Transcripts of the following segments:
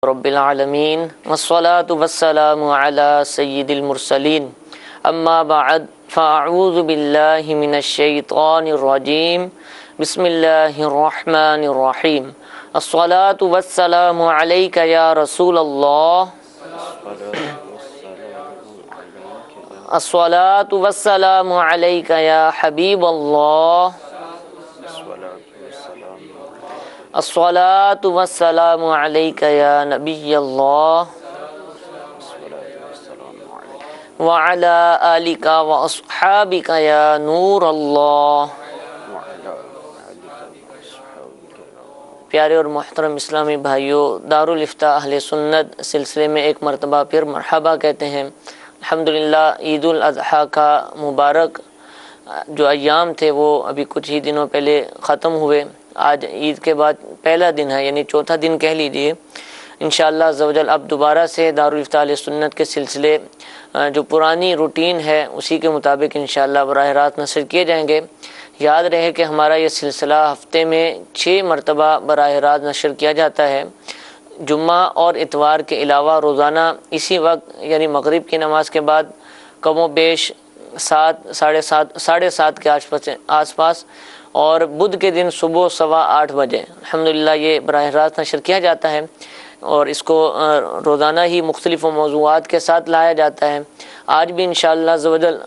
رب العالمین والصلو والسلام علی سید المرسلین اما بعد فاعوذ باللہ من الشیطان الرجیم بسم اللہ الرحمن الرحیم الصلاۃ والسلام علیک یا رسول اللہ الصلاۃ والسلام علیک یا حبیب اللہ الصلاۃ والسلام علیک یا نبی اللہ وعلی آلک واصحابک یا نور اللہ۔ پیارے اور محترم اسلامی بھائیوں، دارالفتہ اہل سنت سلسلے میں ایک مرتبہ پھر مرحبا کہتے ہیں۔ الحمدللہ عید الاضحیٰ کا مبارک جو ایام تھے وہ ابھی کچھ ہی دنوں پہلے ختم ہوئے۔ آج عید کے بعد پہلا دن ہے، یعنی چوتھا دن کہہ لیجئے۔ انشاءاللہ عز و جل اب دوبارہ سے دارالفتہ اہل سنت کے سلسلے جو پرانی روٹین ہے اسی کے مطابق انشاءاللہ براہ راست نشر کیے جائیں گے۔ یاد رہے کہ ہمارا یہ سلسلہ ہفتے میں 6 مرتبہ براہ راست نشر کیا جاتا ہے۔ جمعہ اور اتوار کے علاوہ روزانہ اسی وقت یعنی مغرب کی نماز کے بعد کم و بیش 7:30 کے آس پاس اور بدھ کے دن صبح 8:15 بجے الحمدللہ یہ براہ راست نشر کیا جاتا ہے، اور اس کو روزانہ ہی مختلف موضوعات کے ساتھ لایا جاتا ہے۔ آج بھی انشاءاللہ عز و جل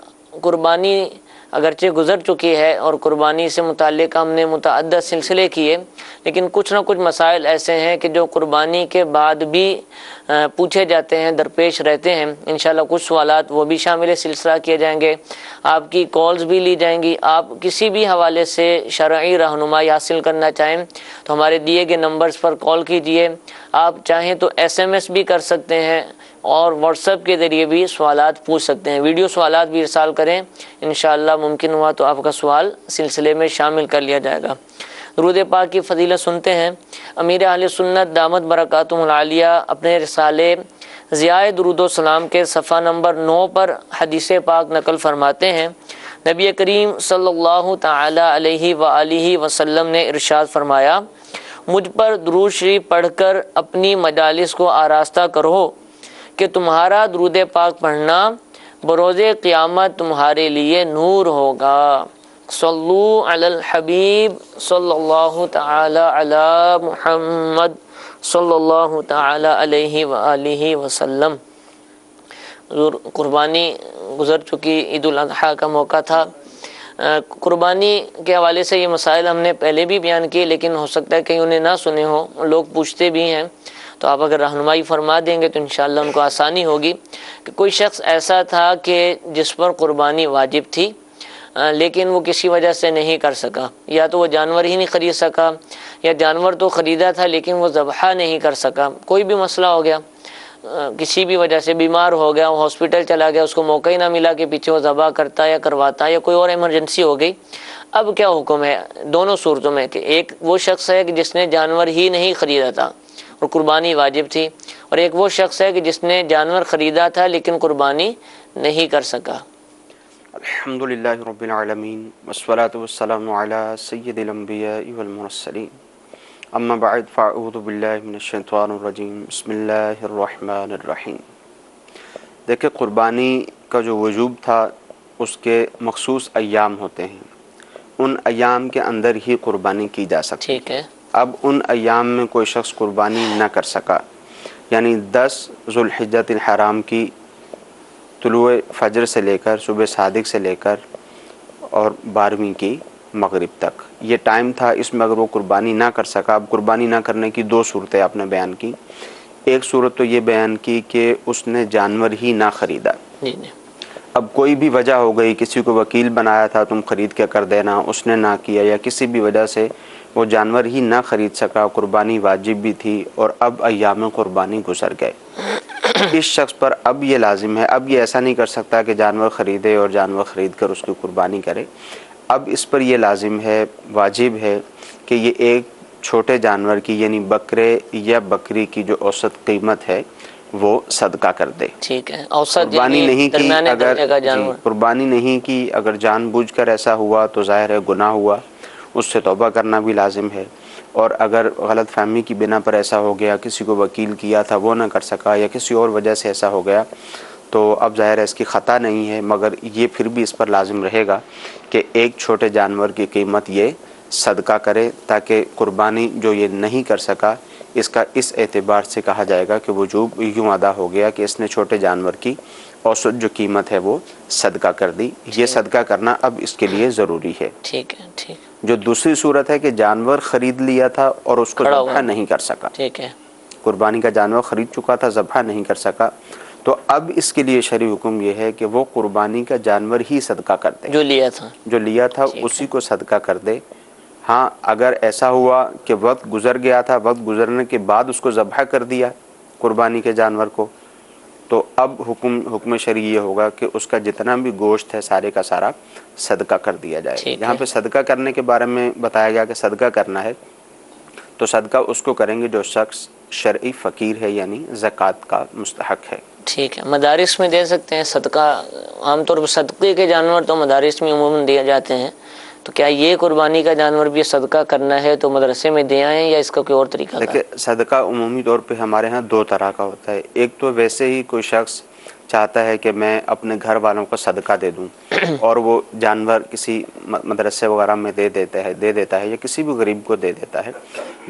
قربانی اگرچہ گزر چکی ہے اور قربانی سے متعلق ہم نے متعدد سلسلے کیے، لیکن کچھ نہ کچھ مسائل ایسے ہیں کہ جو قربانی کے بعد بھی پوچھے جاتے ہیں، درپیش رہتے ہیں۔ انشاءاللہ کچھ سوالات وہ بھی شامل سلسلہ کیے جائیں گے، آپ کی کالز بھی لی جائیں گی۔ آپ کسی بھی حوالے سے شرعی رہنمائی حاصل کرنا چاہیں تو ہمارے دیے گئے نمبرز پر کال کیجئے۔ آپ چاہیں تو SMS بھی کر سکتے ہیں اور واٹس ایپ کے ذریعے بھی سوالات پوچھ سکتے ہیں، ویڈیو سوالات بھی ارسال کریں، انشاءاللہ ممکن ہوا تو آپ کا سوال سلسلے میں شامل کر لیا جائے گا۔ درود پاک کی فضیلت سنتے ہیں۔ امیر اہل سنت دامت برکاتہم العالیہ اپنے رسالے ضیاء درود و سلام کے صفحہ نمبر 9 پر حدیث پاک نقل فرماتے ہیں، نبی کریم صلی اللہ تعال علیہ وآلہ وسلم نے ارشاد فرمایا، مجھ پر درود شریف پڑھ کر اپنی مجالس کو آراستہ کرو کہ تمہارا درود پاک پڑھنا بروز قیامت تمہارے لیے نور ہوگا۔ صلوا علی الحبیب صلی اللہ تعالی علی محمد صلی اللہ تعالی علیہ وآلہ وسلم۔ قربانی گزر چکی عید الاضحیٰ کا موقع تھا۔ قربانی کے حوالے سے یہ مسائل ہم نے پہلے بھی بیان کیے، لیکن ہو سکتا ہے کہیں انہیں نہ سنے ہوں، لوگ پوچھتے بھی ہیں، تو آپ اگر رہنمائی فرما دیں گے تو انشاءاللہ ان کو آسانی ہوگی۔ کہ کوئی شخص ایسا تھا کہ جس پر قربانی واجب تھی لیکن وہ کسی وجہ سے نہیں کر سکا، یا تو وہ جانور ہی نہیں خرید سکا، یا جانور تو خریدا تھا لیکن وہ ذبح نہیں کر سکا، کوئی بھی مسئلہ ہو گیا، کسی بھی وجہ سے بیمار ہو گیا، وہ ہاسپٹل چلا گیا، اس کو موقع ہی نہ ملا کہ پیچھے وہ ذبح کرتا یا کرواتا، یا کوئی اور ایمرجنسی ہو گئی۔ اب کیا حکم ہے دونوں صورتوں میں؟ کہ ایک وہ شخص ہے کہ جس نے جانور ہی نہیں خریدا تھا اور قربانی واجب تھی، اور ایک وہ شخص ہے کہ جس نے جانور خریدا تھا لیکن قربانی نہیں کر سکا۔ الحمدللہ رب العالمین والصلاة والسلام علی سید الانبیاء والمرسلین اما بعد فاعوذ باللہ من الشیطان الرجیم بسم اللہ الرحمن الرحیم۔ دیکھیں، قربانی کا جو وجوب تھا اس کے مخصوص ایام ہوتے ہیں، ان ایام کے اندر ہی قربانی کی جا سکتی۔ ٹھیک ہے۔ اب ان ایام میں کوئی شخص قربانی نہ کر سکا، یعنی 10 ذوالحجۃ الحرام کی طلوع فجر سے لے کر صبح صادق سے لے کر اور 12ویں کی مغرب تک یہ ٹائم تھا، اس میں اگر وہ قربانی نہ کر سکا۔ اب قربانی نہ کرنے کی 2 صورتیں آپ نے بیان کی۔ ایک صورت تو یہ بیان کی کہ اس نے جانور ہی نہ خریدا۔ اب کوئی بھی وجہ ہو گئی، کسی کو وکیل بنایا تھا تم خرید کے کر دینا، اس نے نہ کیا، یا کسی بھی وجہ سے وہ جانور ہی نہ خرید سکا، قربانی واجب بھی تھی اور اب ایام قربانی گزر گئے، اس شخص پر اب یہ لازم ہے، اب یہ ایسا نہیں کر سکتا کہ جانور خریدے اور جانور خرید کر اس کی قربانی کرے۔ اب اس پر یہ لازم ہے، واجب ہے کہ یہ ایک چھوٹے جانور کی یعنی بکرے یا بکری کی جو اوسط قیمت ہے وہ صدقہ کر دے۔ ٹھیک ہے، اوسط قربانی یعنی نہیں کی، درمیانے درجے کا اگر جانور۔ قربانی نہیں کی، اگر جان بوجھ کر ایسا ہوا تو ظاہر ہے گناہ ہوا، اس سے توبہ کرنا بھی لازم ہے۔ اور اگر غلط فہمی کی بنا پر ایسا ہو گیا، کسی کو وکیل کیا تھا وہ نہ کر سکا، یا کسی اور وجہ سے ایسا ہو گیا، تو اب ظاہر ہے اس کی خطا نہیں ہے، مگر یہ پھر بھی اس پر لازم رہے گا کہ ایک چھوٹے جانور کی قیمت یہ صدقہ کرے، تاکہ قربانی جو یہ نہیں کر سکا اس کا اس اعتبار سے کہا جائے گا کہ وجوب یوں ادا ہو گیا کہ اس نے چھوٹے جانور کی اوسط جو قیمت ہے وہ صدقہ کر دی۔ یہ صدقہ کرنا اب اس کے لیے ضروری ہے۔ ٹھیک ہے، ٹھیک۔ جو دوسری صورت ہے کہ جانور خرید لیا تھا اور اس کو ذبح نہیں کر سکا، ٹھیک ہے، قربانی کا جانور خرید چکا تھا، ذبح نہیں کر سکا، تو اب اس کے لیے شرعی حکم یہ ہے کہ وہ قربانی کا جانور ہی صدقہ کر دے، جو لیا تھا اسی کو صدقہ کر دے۔ ہاں اگر ایسا ہوا کہ وقت گزر گیا تھا، وقت گزرنے کے بعد اس کو ذبح کر دیا قربانی کے جانور کو، تو اب حکم شرعی یہ ہوگا کہ اس کا جتنا بھی گوشت ہے سارے کا سارا صدقہ کر دیا جائے۔ یہاں پہ صدقہ کرنے کے بارے میں بتایا گیا کہ صدقہ کرنا ہے تو صدقہ اس کو کریں گے جو شخص شرعی فقیر ہے، یعنی زکوٰۃ کا مستحق ہے۔ ٹھیک ہے۔ مدارس میں دے سکتے ہیں صدقہ؟ عام طور پر صدقے کے جانور تو مدارس میں عموماً دیے جاتے ہیں، تو کیا یہ قربانی کا جانور بھی صدقہ کرنا ہے تو مدرسے میں دے آئیں یا اس کا کوئی اور طریقہ؟ دیکھیں، صدقہ عمومی طور پہ ہمارے ہاں دو طرح کا ہوتا ہے۔ ایک تو ویسے ہی کوئی شخص چاہتا ہے کہ میں اپنے گھر والوں کو صدقہ دے دوں اور وہ جانور کسی مدرسے وغیرہ میں دے دیتا ہے یا کسی بھی غریب کو دے دیتا ہے،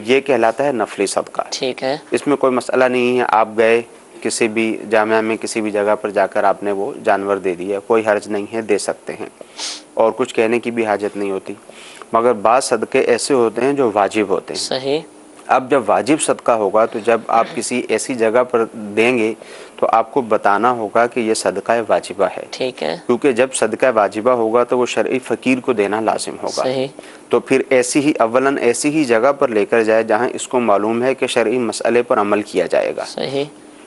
یہ کہلاتا ہے نفلی صدقہ۔ ٹھیک ہے، اس میں کوئی مسئلہ نہیں ہے، آپ گئے کسی بھی جامعہ میں کسی بھی جگہ پر جا کر آپ نے وہ جانور دے دیا، کوئی حرج نہیں ہے، دے سکتے ہیں اور کچھ کہنے کی بھی حاجت نہیں ہوتی۔ مگر بعض صدقے ایسے ہوتے ہیں جو واجب ہوتے ہیں۔ صحیح۔ اب جب واجب صدقہ ہوگا تو جب آپ کسی ایسی جگہ پر دیں گے تو آپ کو بتانا ہوگا کہ یہ صدقہ واجبہ ہے۔ ٹھیک ہے، کیونکہ جب صدقہ واجبہ ہوگا تو وہ شرعی فقیر کو دینا لازم ہوگا۔ صحیح۔ تو پھر ایسی ہی جگہ پر لے کر جائے جہاں اس کو معلوم ہے کہ شرعی مسئلے پر عمل کیا جائے گا، صحیح۔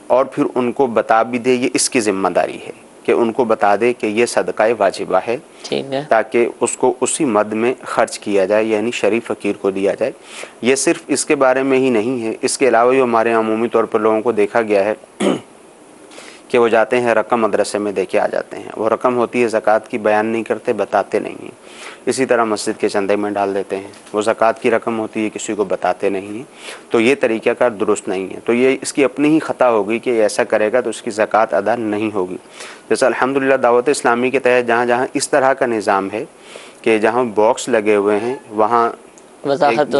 اور پھر ان کو بتا بھی دے، یہ اس کی ذمہ داری ہے کہ ان کو بتا دے کہ یہ صدقہ واجبہ ہے، ٹھیک ہے، تاکہ اس کو اسی مد میں خرچ کیا جائے، یعنی شریف فقیر کو دیا جائے۔ یہ صرف اس کے بارے میں ہی نہیں ہے، اس کے علاوہ جو ہمارے عمومی طور پر لوگوں کو دیکھا گیا ہے کہ وہ جاتے ہیں رقم مدرسے میں دے کے آ جاتے ہیں، وہ رقم ہوتی ہے زکوٰۃ کی، بیان نہیں کرتے، بتاتے نہیں ہیں۔ اسی طرح مسجد کے چندے میں ڈال دیتے ہیں، وہ زکوٰۃ کی رقم ہوتی ہے، کسی کو بتاتے نہیں ہیں، تو یہ طریقہ کار درست نہیں ہے۔ تو یہ اس کی اپنی ہی خطا ہوگی کہ ایسا کرے گا تو اس کی زکوٰۃ ادا نہیں ہوگی۔ جیسے الحمدللہ دعوت اسلامی کے تحت جہاں جہاں اس طرح کا نظام ہے کہ جہاں باکس لگے ہوئے ہیں وہاں وضاحت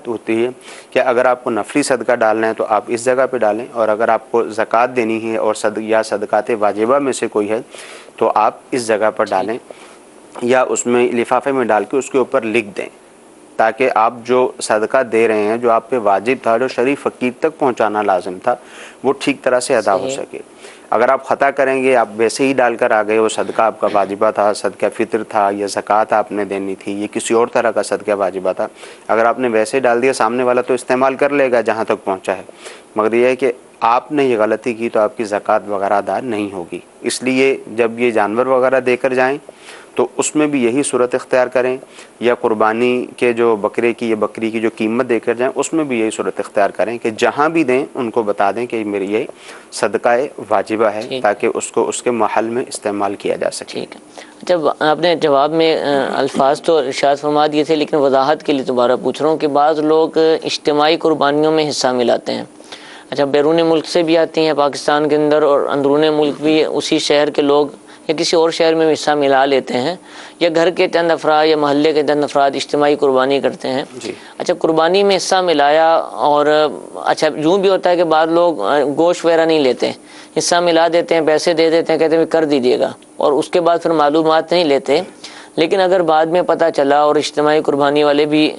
ہوتی ہے کہ اگر آپ کو نفلی صدقہ ڈالنا ہے تو آپ اس جگہ پہ ڈالیں، اور اگر آپ کو زکوٰۃ دینی ہے اور یا صدقات واجبہ میں سے کوئی ہے تو آپ اس جگہ پر ڈالیں، یا اس میں لفافے میں ڈال کے اس کے اوپر لکھ دیں، تاکہ آپ جو صدقہ دے رہے ہیں، جو آپ پہ واجب تھا، جو شریف فقیر تک پہنچانا لازم تھا، وہ ٹھیک طرح سے ادا ہو سکے۔ اگر آپ خطا کریں گے، آپ ویسے ہی ڈال کر آ گئے، وہ صدقہ آپ کا واجبہ تھا، صدقہ فطر تھا، یا زکوٰۃ آپ نے دینی تھی، یہ کسی اور طرح کا صدقہ واجبہ تھا، اگر آپ نے ویسے ہی ڈال دیا، سامنے والا تو استعمال کر لے گا جہاں تک پہنچا ہے، مگر یہ ہے کہ آپ نے یہ غلطی کی تو آپ کی زکوٰۃ وغیرہ ادا نہیں ہوگی۔ اس لیے جب یہ جانور وغیرہ دے کر جائیں تو اس میں بھی یہی صورت اختیار کریں، یا قربانی کے جو بکرے کی یا بکری کی جو قیمت دے کر جائیں اس میں بھی یہی صورت اختیار کریں کہ جہاں بھی دیں ان کو بتا دیں کہ میری یہ صدقہ واجبہ ہے، تاکہ اس کو اس کے محل میں استعمال کیا جا سکے۔ ٹھیک ہے۔ جب آپ نے جواب میں الفاظ تو ارشاد فرما دیے تھے، لیکن وضاحت کے لیے دوبارہ پوچھ رہا ہوں کہ بعض لوگ اجتماعی قربانیوں میں حصہ ملاتے ہیں، اچھا بیرون ملک سے بھی آتی ہیں پاکستان کے اندر، اور اندرون ملک بھی اسی شہر کے لوگ یا کسی اور شہر میں حصہ ملا لیتے ہیں، یا گھر کے چند افراد یا محلے کے چند افراد اجتماعی قربانی کرتے ہیں۔ جی۔ اچھا قربانی میں حصہ ملایا، اور اچھا یوں بھی ہوتا ہے کہ بعض لوگ گوشت وغیرہ نہیں لیتے، حصہ ملا دیتے ہیں، پیسے دے دیتے ہیں، کہتے ہیں کر دیجیے گا، اور اس کے بعد پھر معلومات نہیں لیتے۔ لیکن اگر بعد میں پتہ چلا اور اجتماعی قربانی والے بھی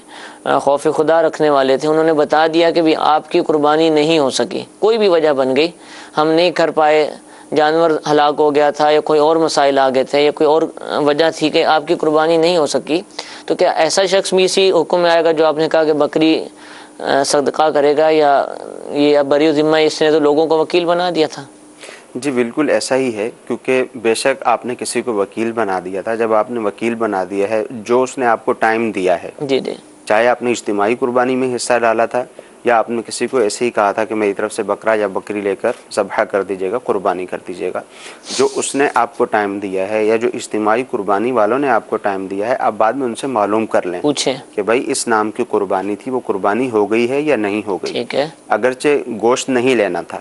خوف خدا رکھنے والے تھے، انہوں نے بتا دیا کہ بھی آپ کی قربانی نہیں ہو سکی، کوئی بھی وجہ بن گئی، ہم نہیں کر پائے، جانور ہلاک ہو گیا تھا، یا کوئی اور مسائل آ گئے تھے، یا کوئی اور وجہ تھی کہ آپ کی قربانی نہیں ہو سکی، تو کیا ایسا شخص بھی اسی حکم میں آئے گا جو آپ نے کہا کہ بکری صدقہ کرے گا، یا یہ بری ذمہ اس نے تو لوگوں کو وکیل بنا دیا تھا؟ جی بالکل ایسا ہی ہے، کیونکہ بے شک آپ نے کسی کو وکیل بنا دیا تھا۔ جب آپ نے وکیل بنا دیا ہے، جو اس نے آپ کو ٹائم دیا ہے، جی جی، چاہے آپ نے اجتماعی قربانی میں حصہ ڈالا تھا یا آپ نے کسی کو ایسے ہی کہا تھا کہ میری طرف سے بکرا یا بکری لے کر ذبح کر دیجیے گا، قربانی کر دیجیے گا، جو اس نے آپ کو ٹائم دیا ہے یا جو اجتماعی قربانی والوں نے آپ کو ٹائم دیا ہے، آپ بعد میں ان سے معلوم کر لیں پوچھیں کہ بھائی اس نام کی قربانی تھی، وہ قربانی ہو گئی ہے یا نہیں ہو گئی۔ ٹھیک ہے، اگرچہ گوشت نہیں لینا تھا،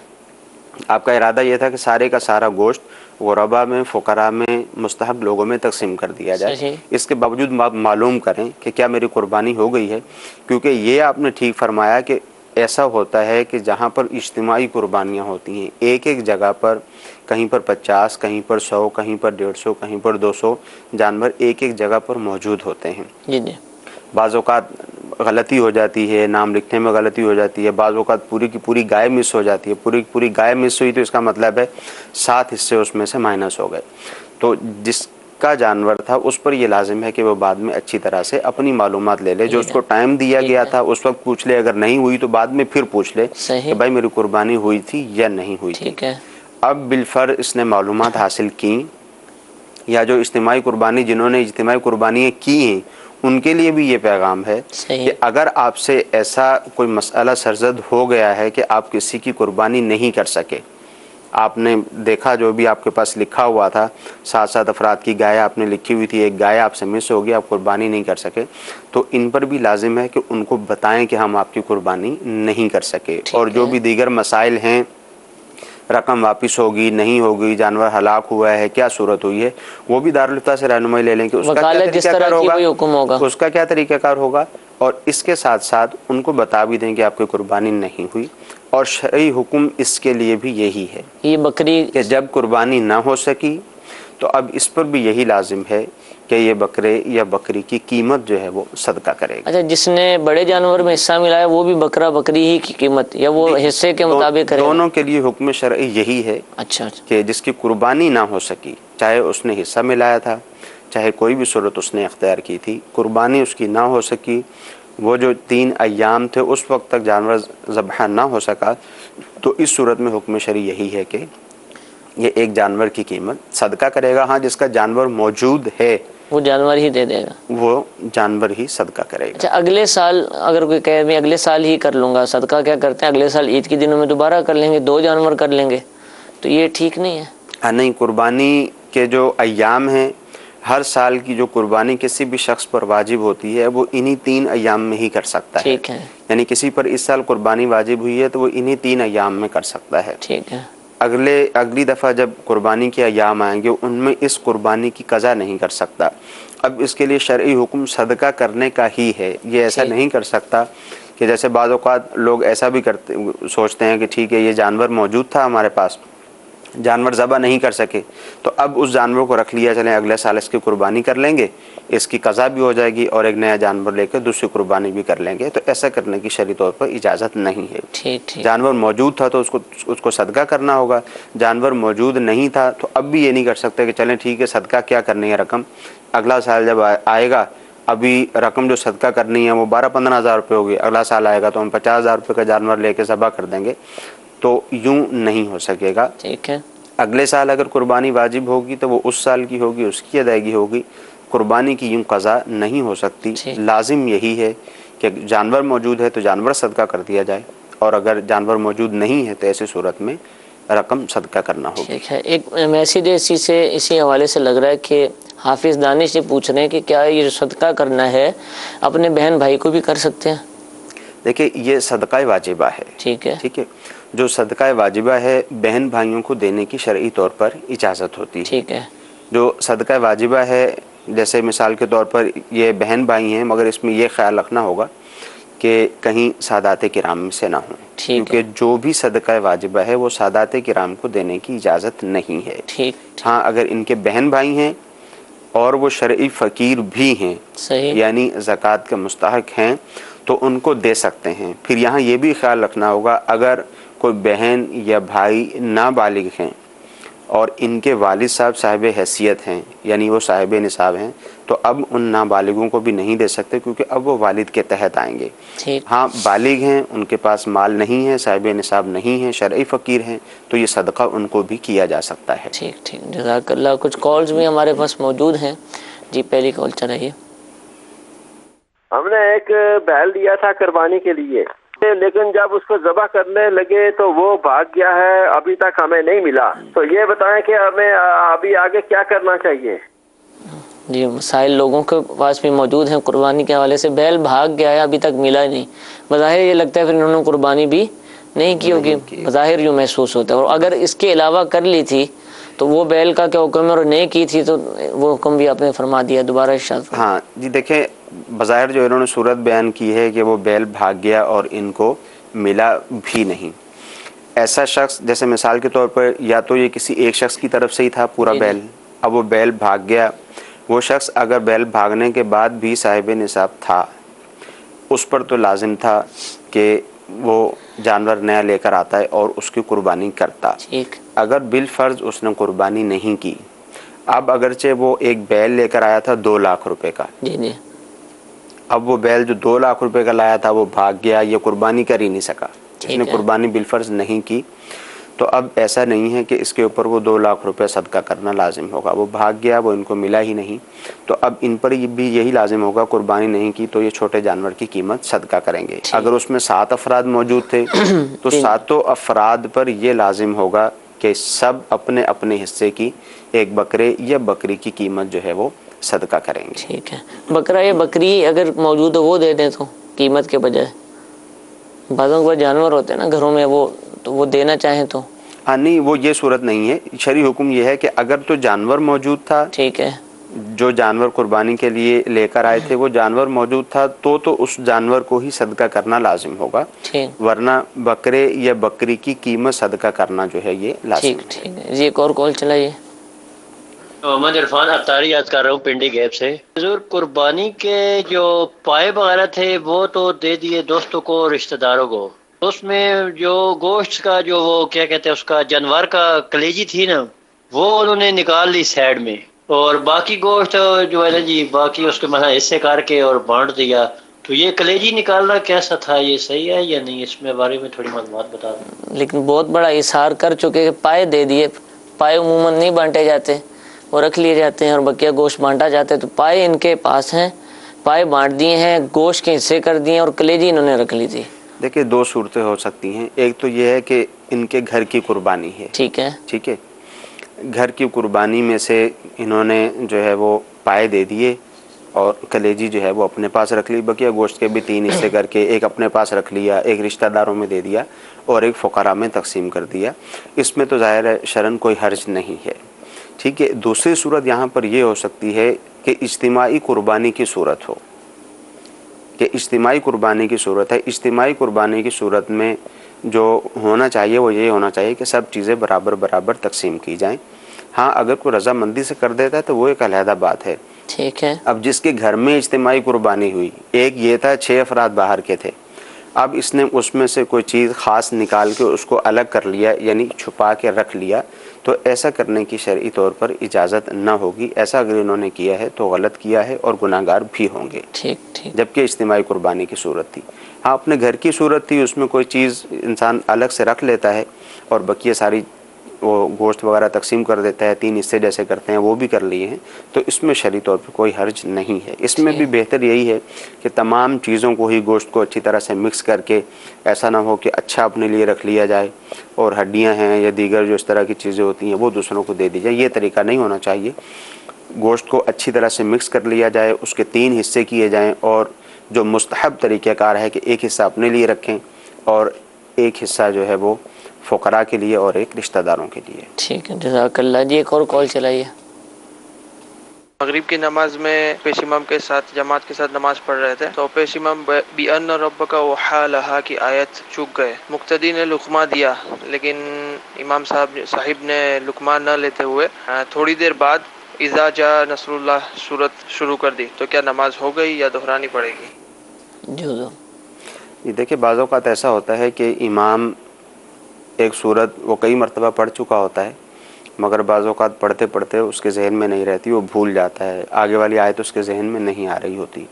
آپ کا ارادہ یہ تھا کہ سارے کا سارا گوشت غربا میں، فقراء میں، مستحق لوگوں میں تقسیم کر دیا جائے، صحیح، اس کے باوجود آپ معلوم کریں کہ کیا میری قربانی ہو گئی ہے، کیونکہ یہ آپ نے ٹھیک فرمایا کہ ایسا ہوتا ہے کہ جہاں پر اجتماعی قربانیاں ہوتی ہیں، ایک ایک جگہ پر کہیں پر 50، کہیں پر 100، کہیں پر 150، کہیں پر 200 جانور ایک ایک جگہ پر موجود ہوتے ہیں۔ جی جی، بعض اوقات غلطی ہو جاتی ہے، نام لکھنے میں غلطی ہو جاتی ہے، بعض اوقات پوری کی پوری گائے مس ہو جاتی ہے، پوری کی پوری گائے مس ہوئی تو اس کا مطلب ہے 7 حصے اس میں سے مائنس ہو گئے، تو جس کا جانور تھا اس پر یہ لازم ہے کہ وہ بعد میں اچھی طرح سے اپنی معلومات لے لے، جو اس کو ٹائم دیا گیا تھا اس وقت پوچھ لے، اگر نہیں ہوئی تو بعد میں پھر پوچھ لے کہ صحیح، بھائی میری قربانی ہوئی تھی یا نہیں ہوئی تھی۔ ٹھیک ہے، اب بالفرض اس نے معلومات حاصل کی، یا جو اجتماعی قربانی جنہوں نے اجتماعی قربانیاں کی ہیں ان کے لیے بھی یہ پیغام ہے صحیح، کہ اگر آپ سے ایسا کوئی مسئلہ سرزد ہو گیا ہے کہ آپ کسی کی قربانی نہیں کر سکے، آپ نے دیکھا جو بھی آپ کے پاس لکھا ہوا تھا 7 افراد کی گائے آپ نے لکھی ہوئی تھی، ایک گائے آپ سے مس ہوگی، آپ قربانی نہیں کر سکے، تو ان پر بھی لازم ہے کہ ان کو بتائیں کہ ہم آپ کی قربانی نہیں کر سکے، اور جو بھی دیگر مسائل ہیں، رقم واپس ہوگی نہیں ہوگی، جانور ہلاک ہوا ہے، کیا صورت ہوئی ہے، وہ بھی دارالفتہ سے رہنمائی لے لیں کہ اس کا کیا وکالت جس طریقہ طرح کار کی ہوگا، وہی حکم ہوگا، اس کا کیا طریقہ کار ہوگا، اور اس کے ساتھ ساتھ ان کو بتا بھی دیں کہ آپ کی قربانی نہیں ہوئی۔ اور شرعی حکم اس کے لیے بھی یہی ہے یہ بکری کہ جب قربانی نہ ہو سکی تو اب اس پر بھی یہی لازم ہے کہ یہ بکرے یا بکری کی قیمت جو ہے وہ صدقہ کرے گا۔ اچھا، جس نے بڑے جانور میں حصہ ملایا وہ بھی بکرا بکری ہی کی قیمت یا وہ حصے کے مطابق کرے گا؟ دونوں کے لیے حکم شرعی یہی ہے اچھا اچھا، کہ جس کی قربانی نہ ہو سکی، چاہے اس نے حصہ ملایا تھا، چاہے کوئی بھی صورت اس نے اختیار کی تھی، قربانی اس کی نہ ہو سکی، وہ جو 3 ایام تھے اس وقت تک جانور ذبح نہ ہو سکا، تو اس صورت میں حکم شرعی یہی ہے کہ یہ ایک جانور کی قیمت صدقہ کرے گا۔ ہاں، جس کا جانور موجود ہے وہ جانور ہی دے دے گا، وہ جانور ہی صدقہ کرے گا۔ اچھا، اگلے سال اگر کوئی کہے میں اگلے سال ہی کر لوں گا، صدقہ کیا کرتے ہیں اگلے سال عید کے دنوں میں دوبارہ کر لیں گے، 2 جانور کر لیں گے، تو یہ ٹھیک نہیں ہے؟ نہیں، قربانی کے جو ایام ہیں، ہر سال کی جو قربانی کسی بھی شخص پر واجب ہوتی ہے وہ انہی 3 ایام میں ہی کر سکتا ہے، ٹھیک ہے، یعنی کسی پر اس سال قربانی واجب ہوئی ہے تو وہ انہی 3 ایام میں کر سکتا ہے۔ ٹھیک ہے، اگلی دفعہ جب قربانی کے ایام آئیں گے ان میں اس قربانی کی قضا نہیں کر سکتا۔ اب اس کے لیے شرعی حکم صدقہ کرنے کا ہی ہے، یہ ایسا نہیں کر سکتا کہ جیسے بعض اوقات لوگ ایسا بھی سوچتے ہیں کہ ٹھیک ہے یہ جانور موجود تھا ہمارے پاس، جانور ذبح نہیں کر سکے تو اب اس جانور کو رکھ لیا، چلیں اگلے سال اس کی قربانی کر لیں گے، اس کی قضا بھی ہو جائے گی اور ایک نیا جانور لے کے دوسری قربانی بھی کر لیں گے، تو ایسا کرنے کی شرعی طور پر اجازت نہیں ہے۔ ٹھیک ٹھیک، جانور موجود تھا تو اس کو صدقہ کرنا ہوگا، جانور موجود نہیں تھا تو اب بھی یہ نہیں کر سکتے کہ چلیں ٹھیک ہے صدقہ کیا کرنی ہے رقم، اگلا سال جب آئے گا ابھی رقم جو صدقہ کرنی ہے وہ 12-15 ہزار روپے ہوگی، اگلا سال آئے گا تو ہم 50 ہزار روپے کا جانور لے کے ذبح کر دیں گے، تو یوں نہیں ہو سکے گا۔ ٹھیک ہے، اگلے سال اگر قربانی واجب ہوگی تو وہ اس سال کی ہوگی، اس کی ادائیگی ہوگی، قربانی کی یوں قضا نہیں ہو سکتی۔ ٹھیک، لازم یہی ہے کہ جانور موجود ہے تو جانور صدقہ کر دیا جائے، اور اگر جانور موجود نہیں ہے تو ایسی صورت میں رقم صدقہ کرنا ہوگی۔ ٹھیک ہے۔ ایک میسیج اسی حوالے سے لگ رہا ہے کہ حافظ دانش سے پوچھ رہے ہیں کہ کیا یہ جو صدقہ کرنا ہے اپنے بہن بھائی کو بھی کر سکتے ہیں؟ دیکھیں یہ صدقہ واجبہ ہے، ٹھیک ہے، ٹھیک ہے، جو صدقہ واجبہ ہے بہن بھائیوں کو دینے کی شرعی طور پر اجازت ہوتی ہے۔ ٹھیک ہے، جو صدقہ واجبہ ہے جیسے مثال کے طور پر یہ بہن بھائی ہیں، مگر اس میں یہ خیال رکھنا ہوگا کہ کہیں سادات کرام میں سے نہ ہوں، ٹھیک ہے، کیونکہ جو بھی صدقہ واجبہ ہے وہ سادات کرام کو دینے کی اجازت نہیں ہے۔ ٹھیک، ہاں، اگر ان کے بہن بھائی ہیں اور وہ شرعی فقیر بھی ہیں، صحیح، یعنی زکوٰۃ کے مستحق ہیں، تو ان کو دے سکتے ہیں۔ پھر یہاں یہ بھی خیال رکھنا ہوگا اگر کوئی بہن یا بھائی نابالغ ہیں اور ان کے والد صاحب صاحب حیثیت ہیں، یعنی وہ صاحب نصاب ہیں، تو اب ان نابالغوں کو بھی نہیں دے سکتے کیونکہ اب وہ والد کے تحت آئیں گے۔ ٹھیک، ہاں، بالغ ہیں، ان کے پاس مال نہیں ہے، صاحب نصاب نہیں ہیں، شرعی فقیر ہیں، تو یہ صدقہ ان کو بھی کیا جا سکتا ہے۔ ٹھیک ٹھیک، جزاک اللہ۔ کچھ کالز بھی ہمارے پاس موجود ہیں، جی پہلی کال چلائیے۔ ہم نے ایک بیل دیا تھا قربانی کے لیے، لیکن جب اس کو ذبح کرنے لگے تو وہ بھاگ گیا ہے، ابھی تک ہمیں نہیں ملا. تو یہ بتائیں کہ ہمیں ابھی آگے کیا کرنا چاہیے؟ جی مسائل لوگوں کے پاس بھی موجود ہیں قربانی کے حوالے سے. بیل بھاگ گیا ہے ابھی تک ملا ہی نہیں، بظاہر یہ لگتا ہے پھر انہوں نے قربانی بھی نہیں کی ہوگی، بظاہر یوں محسوس ہوتا ہے. اور اگر اس کے علاوہ کر لی تھی تو وہ بیل کا کیا حکم ہے، اور نہیں کی تھی تو وہ حکم بھی آپ نے فرما دیا. دوبارہ ارشاد فرمائیں. ہاں جی دیکھیں، بظاہر جو انہوں نے صورت بیان کی ہے کہ وہ بیل بھاگ گیا اور ان کو ملا بھی نہیں. ایسا شخص جیسے مثال کے طور پر یا تو یہ کسی ایک شخص کی طرف سے ہی تھا پورا بیل، اب وہ بیل بھاگ گیا. وہ شخص اگر بیل بھاگنے کے بعد بھی صاحب نصاب تھا، اس پر تو لازم تھا کہ وہ جانور نیا لے کر آتا ہے اور اس کی قربانی کرتا. اگر بالفرض اس نے قربانی نہیں کی، اب اگرچہ وہ ایک بیل لے کر آیا تھا 2 لاکھ روپے کا، اب وہ بیل جو 2 لاکھ روپے کا لایا تھا وہ بھاگ گیا، یہ قربانی کر ہی نہیں سکا، اس نے قربانی بالفرض نہیں کی، تو اب ایسا نہیں ہے کہ اس کے اوپر وہ 2 لاکھ روپے صدقہ کرنا لازم ہوگا. وہ بھاگ گیا، وہ ان کو ملا ہی نہیں، تو اب ان پر بھی یہی لازم ہوگا، قربانی نہیں کی تو یہ چھوٹے جانور کی قیمت صدقہ کریں گے. اگر اس میں 7 افراد موجود تھے تو 7 افراد پر یہ لازم ہوگا کہ سب اپنے اپنے حصے کی ایک بکرے یا بکری کی قیمت جو ہے وہ صدقہ کریں گے. ٹھیک ہے. بکرا یا بکری اگر موجود ہو وہ دے دیں تو قیمت کے بجائے. بعضوں کے جانور ہوتے ہیں نا گھروں میں، وہ دینا چاہیں تو نہیں، وہ یہ صورت نہیں ہے. شرعی حکم یہ ہے کہ اگر تو جانور موجود تھا، ٹھیک ہے، جو جانور قربانی کے لیے لے کر آئے تھے وہ جانور موجود تھا تو اس جانور کو ہی صدقہ کرنا لازم ہوگا، ورنہ بکرے یا بکری کی قیمت صدقہ کرنا جو ہے یہ لازم ہے. ٹھیک ہے. جی ایک اور کال چلائیے. محمد عرفان اتاری یاد کر رہا ہوں پنڈی گیپ سے. حضور قربانی کے جو پائے وغیرہ تھے وہ تو دے دیے دوستوں کو، رشتہ داروں کو. اس میں جو گوشت کا جو وہ کیا کہتے ہیں اس کا جانور کا کلیجی تھی نا، وہ انہوں نے نکال لی سائڈ میں، اور باقی گوشت جو ہے نا جی باقی اس کے مثلا حصے کر کے اور بانٹ دیا. تو یہ کلیجی نکالنا کیسا تھا، یہ صحیح ہے یا نہیں؟ اس میں بارے میں تھوڑی معلومات بتا دیں. لیکن بہت بڑا اظہار کر چکے کہ پائے دے دیے. پائے عموماً نہیں بانٹے جاتے، وہ رکھ لیے جاتے ہیں اور بقیہ گوشت بانٹا جاتا ہے. تو پائے ان کے پاس ہیں، پائے بانٹ دیے ہیں، گوشت کے حصے کر دیے اور کلیجی انہوں نے رکھ لی تھی. دیکھیں 2 صورتیں ہو سکتی ہیں. ایک تو یہ ہے کہ ان کے گھر کی قربانی ہے، ٹھیک ہے، گھر کی قربانی میں سے انہوں نے جو ہے وہ پائے دے دیے اور کلیجی جو ہے وہ اپنے پاس رکھ لی. بقیہ گوشت کے بھی 3 حصے کر کے ایک اپنے پاس رکھ لیا، ایک رشتہ داروں میں دے دیا اور ایک فقراء میں تقسیم کر دیا. اس میں تو ظاہر ہے شرعاً کوئی حرج نہیں ہے. ٹھیک ہے. دوسری صورت یہاں پر یہ ہو سکتی ہے کہ اجتماعی قربانی کی صورت ہو، کہ اجتماعی قربانی کی صورت ہے. اجتماعی قربانی کی صورت میں جو ہونا چاہیے وہ یہ ہونا چاہیے کہ سب چیزیں برابر برابر تقسیم کی جائیں. ہاں اگر کوئی رضامندی سے کر دیتا ہے تو وہ ایک علیحدہ بات ہے. ٹھیک ہے. اب جس کے گھر میں اجتماعی قربانی ہوئی، ایک یہ تھا 6 افراد باہر کے تھے، اب اس نے اس میں سے کوئی چیز خاص نکال کے اس کو الگ کر لیا، یعنی چھپا کے رکھ لیا، تو ایسا کرنے کی شرعی طور پر اجازت نہ ہوگی. ایسا اگر انہوں نے کیا ہے تو غلط کیا ہے اور گناہگار بھی ہوں گے. جبکہ اجتماعی قربانی کی صورت تھی. ہاں اپنے گھر کی صورت تھی، اس میں کوئی چیز انسان الگ سے رکھ لیتا ہے اور بقیہ ساری وہ گوشت وغیرہ تقسیم کر دیتا ہے، 3 حصے جیسے کرتے ہیں وہ بھی کر لیے ہیں، تو اس میں شرعی طور پر کوئی حرج نہیں ہے. اس میں بھی بہتر یہی ہے کہ تمام چیزوں کو ہی گوشت کو اچھی طرح سے مکس کر کے، ایسا نہ ہو کہ اچھا اپنے لیے رکھ لیا جائے اور ہڈیاں ہیں یا دیگر جو اس طرح کی چیزیں ہوتی ہیں وہ دوسروں کو دے دی جائے. یہ طریقہ نہیں ہونا چاہیے. گوشت کو اچھی طرح سے مکس کر لیا جائے، اس کے 3 حصے کیے جائیں، اور جو مستحب طریقہ کار ہے کہ ایک حصہ اپنے لیے رکھیں اور ایک حصہ جو ہے وہ فقراء کے لیے اور ایک رشتہ داروں کے لیے. ٹھیک ہے، جزاک اللہ. جی ایک اور کال چلائیے. مغرب کی نماز میں پیش امام کے ساتھ جماعت کے ساتھ نماز پڑھ رہے تھے تو پیش امام بِأَنَّ رَبَّكَ وَحَالَهَا کی آیت چوک گئے. مقتدی نے لقمہ دیا لیکن امام صاحب نے لقمہ نہ لیتے ہوئے تھوڑی دیر بعد اذا جاء نصر اللہ سورت شروع کر دی، تو کیا نماز ہو گئی یا دہرانی پڑے گی؟ یہ دیکھیں بعض اوقات ایسا ہوتا ہے کہ امام ایک سورت وہ کئی مرتبہ پڑھ چکا ہوتا ہے، مگر بعض اوقات پڑھتے پڑھتے اس کے ذہن میں نہیں رہتی، وہ بھول جاتا ہے، آگے والی آیت اس کے ذہن میں نہیں آ رہی ہوتی.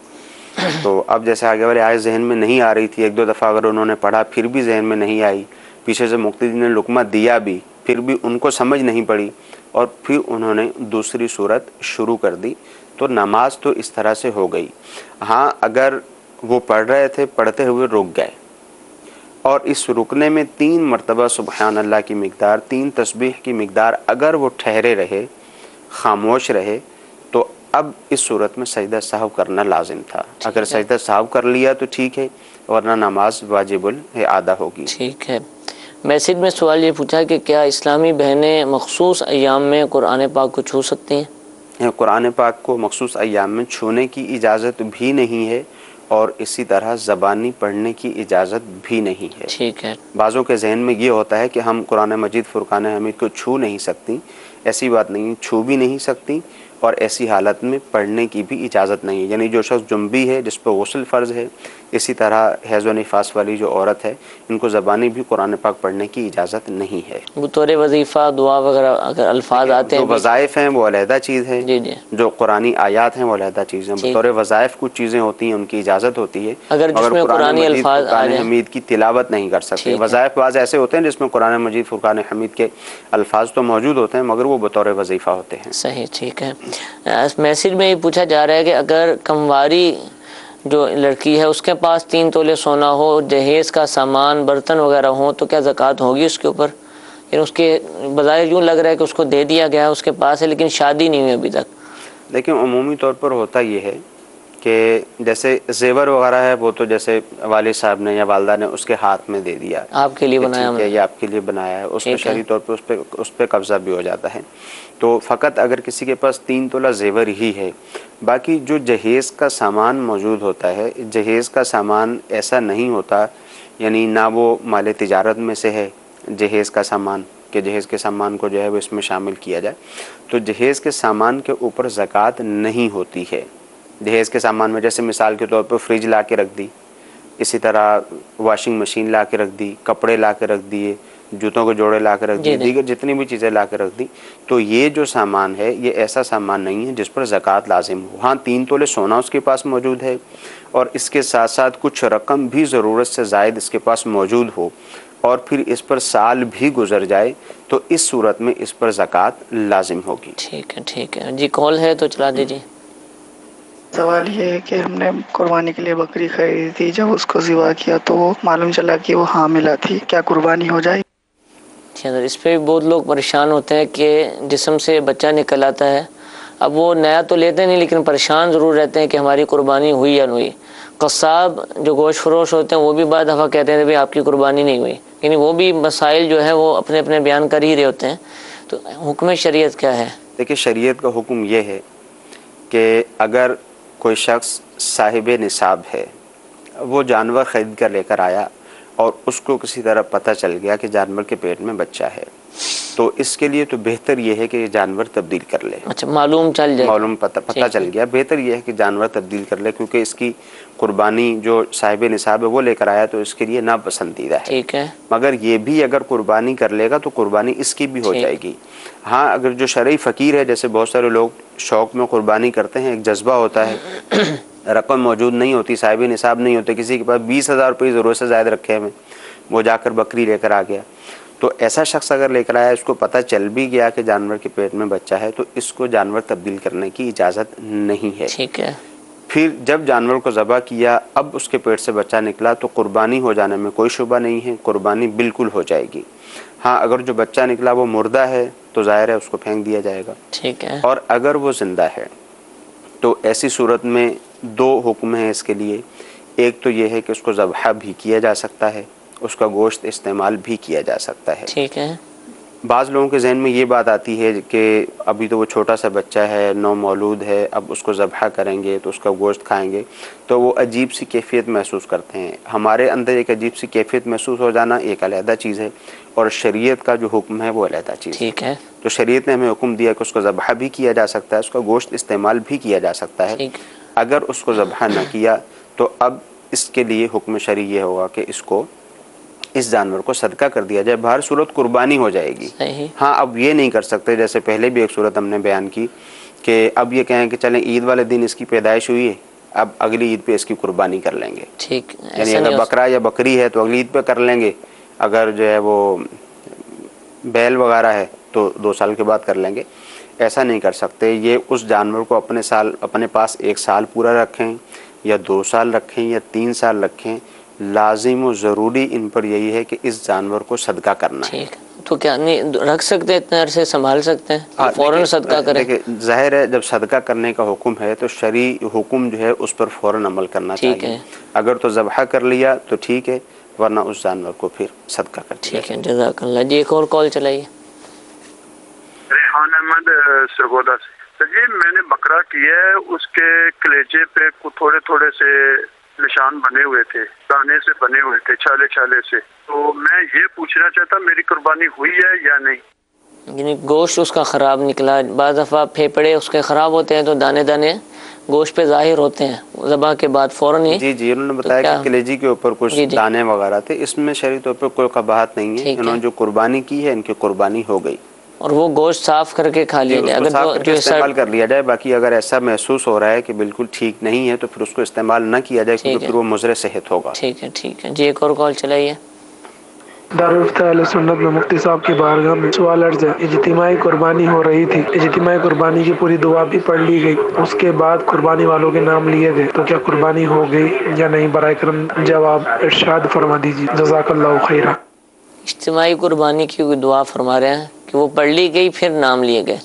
تو اب جیسے آگے والی آیت ذہن میں نہیں آ رہی تھی، 1-2 دفعہ اگر انہوں نے پڑھا پھر بھی ذہن میں نہیں آئی، پیچھے سے مقتدی نے لقمہ دیا بھی پھر بھی ان کو سمجھ نہیں پڑی اور پھر انہوں نے دوسری سورت شروع کر دی، تو نماز تو اس طرح سے ہو گئی. ہاں اگر وہ پڑھ رہے تھے، پڑھتے ہوئے رک گئے اور اس رکنے میں 3 مرتبہ سبحان اللہ کی مقدار، 3 تسبیح کی مقدار اگر وہ ٹھہرے رہے، خاموش رہے، تو اب اس صورت میں سجدہ سہو کرنا لازم تھا۔ اگر سجدہ سہو کر لیا تو ٹھیک ہے، ورنہ نماز واجب الاعادہ ہوگی۔ ٹھیک ہے۔ میسیج میں سوال یہ پوچھا کہ کیا اسلامی بہنیں مخصوص ایام میں قرآن پاک کو چھو سکتی ہیں؟ قرآن پاک کو مخصوص ایام میں چھونے کی اجازت بھی نہیں ہے، اور اسی طرح زبانی پڑھنے کی اجازت بھی نہیں ہے۔ ٹھیک ہے۔ بعضوں کے ذہن میں یہ ہوتا ہے کہ ہم قرآن مجید فرقان حمید کو چھو نہیں سکتی، ایسی بات نہیں، چھو بھی نہیں سکتی، اور ایسی حالت میں پڑھنے کی بھی اجازت نہیں ہے۔ یعنی جو شخص جنبی ہے، جس پہ غسل فرض ہے، اسی طرح حیض و نفاس والی جو عورت ہے، ان کو زبانی بھی قرآن پاک پڑھنے کی اجازت نہیں ہے۔ بطور وظیفہ دعا وغیرہ اگر الفاظ آتے ہیں، جو وظائف ہیں وہ علیحدہ چیز ہے، جی جی، جو قرآنی آیات ہیں وہ علیحدہ چیز ہیں۔ بطور وظائف کچھ چیزیں ہوتی ہیں، ان کی اجازت ہوتی ہے، اگر جس میں قرآنی الفاظ قرآن حمید کی تلاوت نہیں کر سکتے۔ وظائف بعض ایسے ہوتے ہیں جس میں قرآن مجید فرقان حمید کے الفاظ تو موجود ہوتے ہیں، مگر وہ بطور وظیفہ ہوتے ہیں۔ صحیح، ٹھیک ہے۔ میسیج میں یہ پوچھا جا رہا ہے کہ اگر کمواری جو لڑکی ہے اس کے پاس 3 تولے سونا ہو، جہیز کا سامان، برتن وغیرہ ہوں، تو کیا زکوٰۃ ہوگی اس کے اوپر؟ یعنی اس کے بظاہر یوں لگ رہا ہے کہ اس کو دے دیا گیا ہے، اس کے پاس ہے، لیکن شادی نہیں ہوئی ابھی تک۔ لیکن عمومی طور پر ہوتا یہ ہے کہ جیسے زیور وغیرہ ہے، وہ تو جیسے والد صاحب نے یا والدہ نے اس کے ہاتھ میں دے دیا، آپ کے لیے بنایا ہے، یہ آپ کے لیے بنایا ہے، اس پہ شرعی طور پہ اس پہ قبضہ بھی ہو جاتا ہے۔ تو فقط اگر کسی کے پاس 3 تولہ زیور ہی ہے، باقی جو جہیز کا سامان موجود ہوتا ہے، جہیز کا سامان ایسا نہیں ہوتا، یعنی نہ وہ مال تجارت میں سے ہے جہیز کا سامان، کہ جہیز کے سامان کو جو ہے وہ اس میں شامل کیا جائے، تو جہیز کے سامان کے اوپر زکوٰۃ نہیں ہوتی ہے۔ جہیز کے سامان میں جیسے مثال کے طور پر فریج لا کے رکھ دی، اسی طرح واشنگ مشین لا کے رکھ دی، کپڑے لا کے رکھ دیے، جوتوں کے جوڑے لا کے رکھ دیے، دیگر جتنی بھی چیزیں لا کے رکھ دی، تو یہ جو سامان ہے یہ ایسا سامان نہیں ہے جس پر زکوٰۃ لازم ہو۔ ہاں 3 تولے سونا اس کے پاس موجود ہے، اور اس کے ساتھ ساتھ کچھ رقم بھی ضرورت سے زائد اس کے پاس موجود ہو، اور پھر اس پر سال بھی گزر جائے، تو اس صورت میں اس پر زکوٰۃ لازم ہوگی۔ ٹھیک ہے، ٹھیک ہے جی۔ کال ہے تو چلا دیجیے۔ سوال یہ ہے کہ ہم نے قربانی کے لیے بکری خریدی تھی، جب اس کو ذبح کیا تو معلوم چلا کہ وہ حاملہ تھی، کیا قربانی ہو جائے؟ اس پہ بھی بہت لوگ پریشان ہوتے ہیں کہ جسم سے بچہ نکل آتا ہے، اب وہ نیا تو لیتے نہیں، لیکن پریشان ضرور رہتے ہیں کہ ہماری قربانی ہوئی یا نہیں ہوئی۔ قصاب جو گوشت فروش ہوتے ہیں وہ بھی بعض دفعہ کہتے ہیں کہ آپ کی قربانی نہیں ہوئی، یعنی وہ بھی مسائل جو ہے وہ اپنے اپنے بیان کر ہی رہے ہوتے ہیں۔ تو حکم شریعت کیا ہے؟ دیکھیے شریعت کا حکم یہ ہے کہ اگر کوئی شخص صاحب نصاب ہے، وہ جانور خرید کر لے کر آیا اور اس کو کسی طرح پتہ چل گیا کہ جانور کے پیٹ میں بچہ ہے، تو اس کے لیے تو بہتر یہ ہے کہ یہ جانور تبدیل کر لے۔ اچھا، معلوم چل جائے، معلوم پتہ چل گیا، بہتر یہ ہے کہ جانور تبدیل کر لے، کیونکہ اس کی قربانی جو صاحب نصاب ہے وہ لے کر آیا تو اس کے لیے ناپسندیدہ ہے۔ ٹھیک ہے، مگر یہ بھی اگر قربانی کر لے گا تو قربانی اس کی بھی ہو جائے گی۔ ہاں اگر جو شرعی فقیر ہے، جیسے بہت سارے لوگ شوق میں قربانی کرتے ہیں، ایک جذبہ ہوتا ہے، رقم موجود نہیں ہوتی، صاحب نصاب نہیں ہوتے، کسی کے پاس 20,000 روپئے ضرورت سے زائد رکھے ہوئے، وہ جا کر بکری لے کر آ گیا، تو ایسا شخص اگر لے کر آیا، اس کو پتہ چل بھی گیا کہ جانور کے پیٹ میں بچہ ہے، تو اس کو جانور تبدیل کرنے کی اجازت نہیں ہے۔ ٹھیک ہے، پھر جب جانور کو ذبح کیا، اب اس کے پیٹ سے بچہ نکلا، تو قربانی ہو جانے میں کوئی شبہ نہیں ہے، قربانی بالکل ہو جائے گی۔ ہاں اگر جو بچہ نکلا وہ مردہ ہے تو ظاہر ہے اس کو پھینک دیا جائے گا، ٹھیک ہے، اور اگر وہ زندہ ہے تو ایسی صورت میں 2 حکم ہیں اس کے لیے۔ ایک تو یہ ہے کہ اس کو ذبح بھی کیا جا سکتا ہے، اس کا گوشت استعمال بھی کیا جا سکتا ہے۔ ٹھیک ہے، بعض لوگوں کے ذہن میں یہ بات آتی ہے کہ ابھی تو وہ چھوٹا سا بچہ ہے، نو مولود ہے، اب اس کو ذبح کریں گے تو اس کا گوشت کھائیں گے تو وہ عجیب سی کیفیت محسوس کرتے ہیں۔ ہمارے اندر ایک عجیب سی کیفیت محسوس ہو جانا ایک علیحدہ چیز ہے، اور شریعت کا جو حکم ہے وہ علیحدہ چیز ہے۔ ٹھیک ہے، تو شریعت نے ہمیں حکم دیا کہ اس کو ذبح بھی کیا جا سکتا ہے، اس کا گوشت استعمال بھی کیا جا سکتا ہے۔ ٹھیک، اگر اس کو ذبح نہ کیا تو اب اس کے لیے حکم شرعی یہ ہوگا کہ اس کو اس جانور کو صدقہ کر دیا جائے، بہر صورت قربانی ہو جائے گی۔ صحیح، ہاں اب یہ نہیں کر سکتے، جیسے پہلے بھی ایک صورت ہم نے بیان کی کہ اب یہ کہیں کہ چلیں عید والے دن اس کی پیدائش ہوئی ہے، اب اگلی عید پہ اس کی قربانی کر لیں گے۔ ٹھیک، یعنی اگر بکرا یا بکری ہے تو اگلی عید پہ کر لیں گے، اگر جو ہے وہ بیل وغیرہ ہے تو 2 سال کے بعد کر لیں گے۔ ایسا نہیں کر سکتے، یہ اس جانور کو اپنے پاس 1 سال پورا رکھیں یا 2 سال رکھیں یا 3 سال رکھیں، لازم و ضروری ان پر یہی ہے کہ اس جانور کو صدقہ کرنا ہے۔ ٹھیک، تو کیا نہیں رکھ سکتے ہیں اتنے عرصے، سنبھال سکتے ہیں، فوراً صدقہ کریں؟ دیکھیں ظاہر ہے جب صدقہ کرنے کا حکم ہے تو شرعی حکم جو ہے اس پر فوراً عمل کرنا چاہیے۔ اگر تو ذبح کر لیا تو ٹھیک ہے، ورنہ اس جانور کو پھر صدقہ کر دیا۔ ٹھیک ہے، جزاک اللہ۔ جی ایک اور کال چلائیے۔ ریحان احمد سرگودا سے۔ جی میں نے بکرا کیا ہے، اس کے کلیجے پہ تھوڑے تھوڑے سے نشان بنے ہوئے تھے، دانے سے بنے ہوئے تھے، چھالے چھالے سے، تو میں یہ پوچھنا چاہتا میری قربانی ہوئی ہے یا نہیں؟ یعنی گوشت اس کا خراب نکلا، بعض دفعہ پھیپڑے اس کے خراب ہوتے ہیں تو دانے دانے گوشت پہ ظاہر ہوتے ہیں ذبح کے بعد فوراً ہی۔ جی انہوں نے بتایا کہ کلیجی کے اوپر کچھ دانے وغیرہ تھے، اس میں شرعی طور پر کوئی قباحت نہیں ہے، انہوں نے جو قربانی کی ہے ان کی قربانی ہو گئی، اور وہ گوشت صاف کر کے کھا لیا جائے، اگر جو استعمال کر لیا جائے۔ باقی اگر ایسا محسوس ہو رہا ہے کہ بالکل ٹھیک نہیں ہے تو پھر اس کو استعمال نہ کیا جائے، کیونکہ پھر وہ مضر صحت ہوگا۔ ٹھیک ہے جی ایک اور کال چلائیے۔ دارالفتہ اہل سنت میں مفتی صاحب کی بارگاہ میں سوال عرض ہے، اجتماعی قربانی ہو رہی تھی، اجتماعی قربانی کی پوری دعا بھی پڑھ لی گئی، اس کے بعد قربانی والوں کے نام لیے گئے، تو کیا قربانی ہو گئی یا نہیں؟ برائے کرم جواب ارشاد فرما دیجیے، جزاک اللہ خیرہ۔ اجتماعی قربانی کی کوئی دعا فرما رہے ہیں کہ وہ پڑھ لی گئی پھر نام لیے گئے،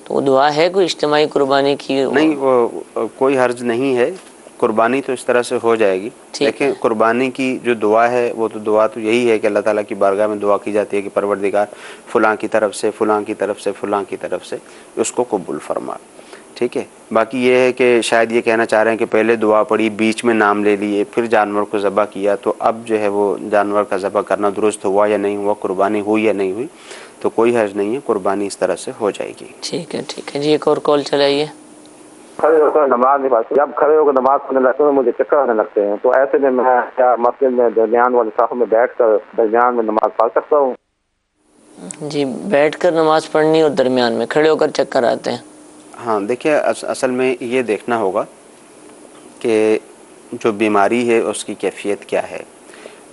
تو وہ دعا ہے کوئی اجتماعی قربانی کی؟ نہیں، وہ کوئی حرج نہیں ہے، قربانی تو اس طرح سے ہو جائے گی، لیکن قربانی کی جو دعا ہے وہ تو دعا تو یہی ہے کہ اللہ تعالیٰ کی بارگاہ میں دعا کی جاتی ہے کہ پروردگار فلاں کی طرف سے فلاں کی طرف سے فلاں کی طرف سے اس کو قبول فرما۔ ٹھیک ہے، باقی یہ ہے کہ شاید یہ کہنا چاہ رہے ہیں کہ پہلے دعا پڑھی، بیچ میں نام لے لیے، پھر جانور کو ذبح کیا، تو اب جو ہے وہ جانور کا ذبح کرنا درست ہوا یا نہیں ہوا، قربانی ہوئی یا نہیں ہوئی، تو کوئی حرج نہیں ہے، قربانی اس طرح سے ہو جائے گی۔ ٹھیک ہے جی ایک اور کال چلائیے۔ کھڑے ہو کر نماز نہیں پڑھتے، جب کھڑے ہو کر نماز پڑھنے لگتے ہیں مجھے چکر آنے لگتے ہیں، تو ایسے میں کیا مسجد میں درمیان والے صف میں بیٹھ کر درمیان میں نماز پڑھ سکتا ہوں؟ جی بیٹھ کر نماز پڑھنی اور درمیان میں، کھڑے ہو کر چکر آتے ہیں؟ ہاں دیکھیے اصل میں یہ دیکھنا ہوگا کہ جو بیماری ہے اس کی کیفیت کیا ہے۔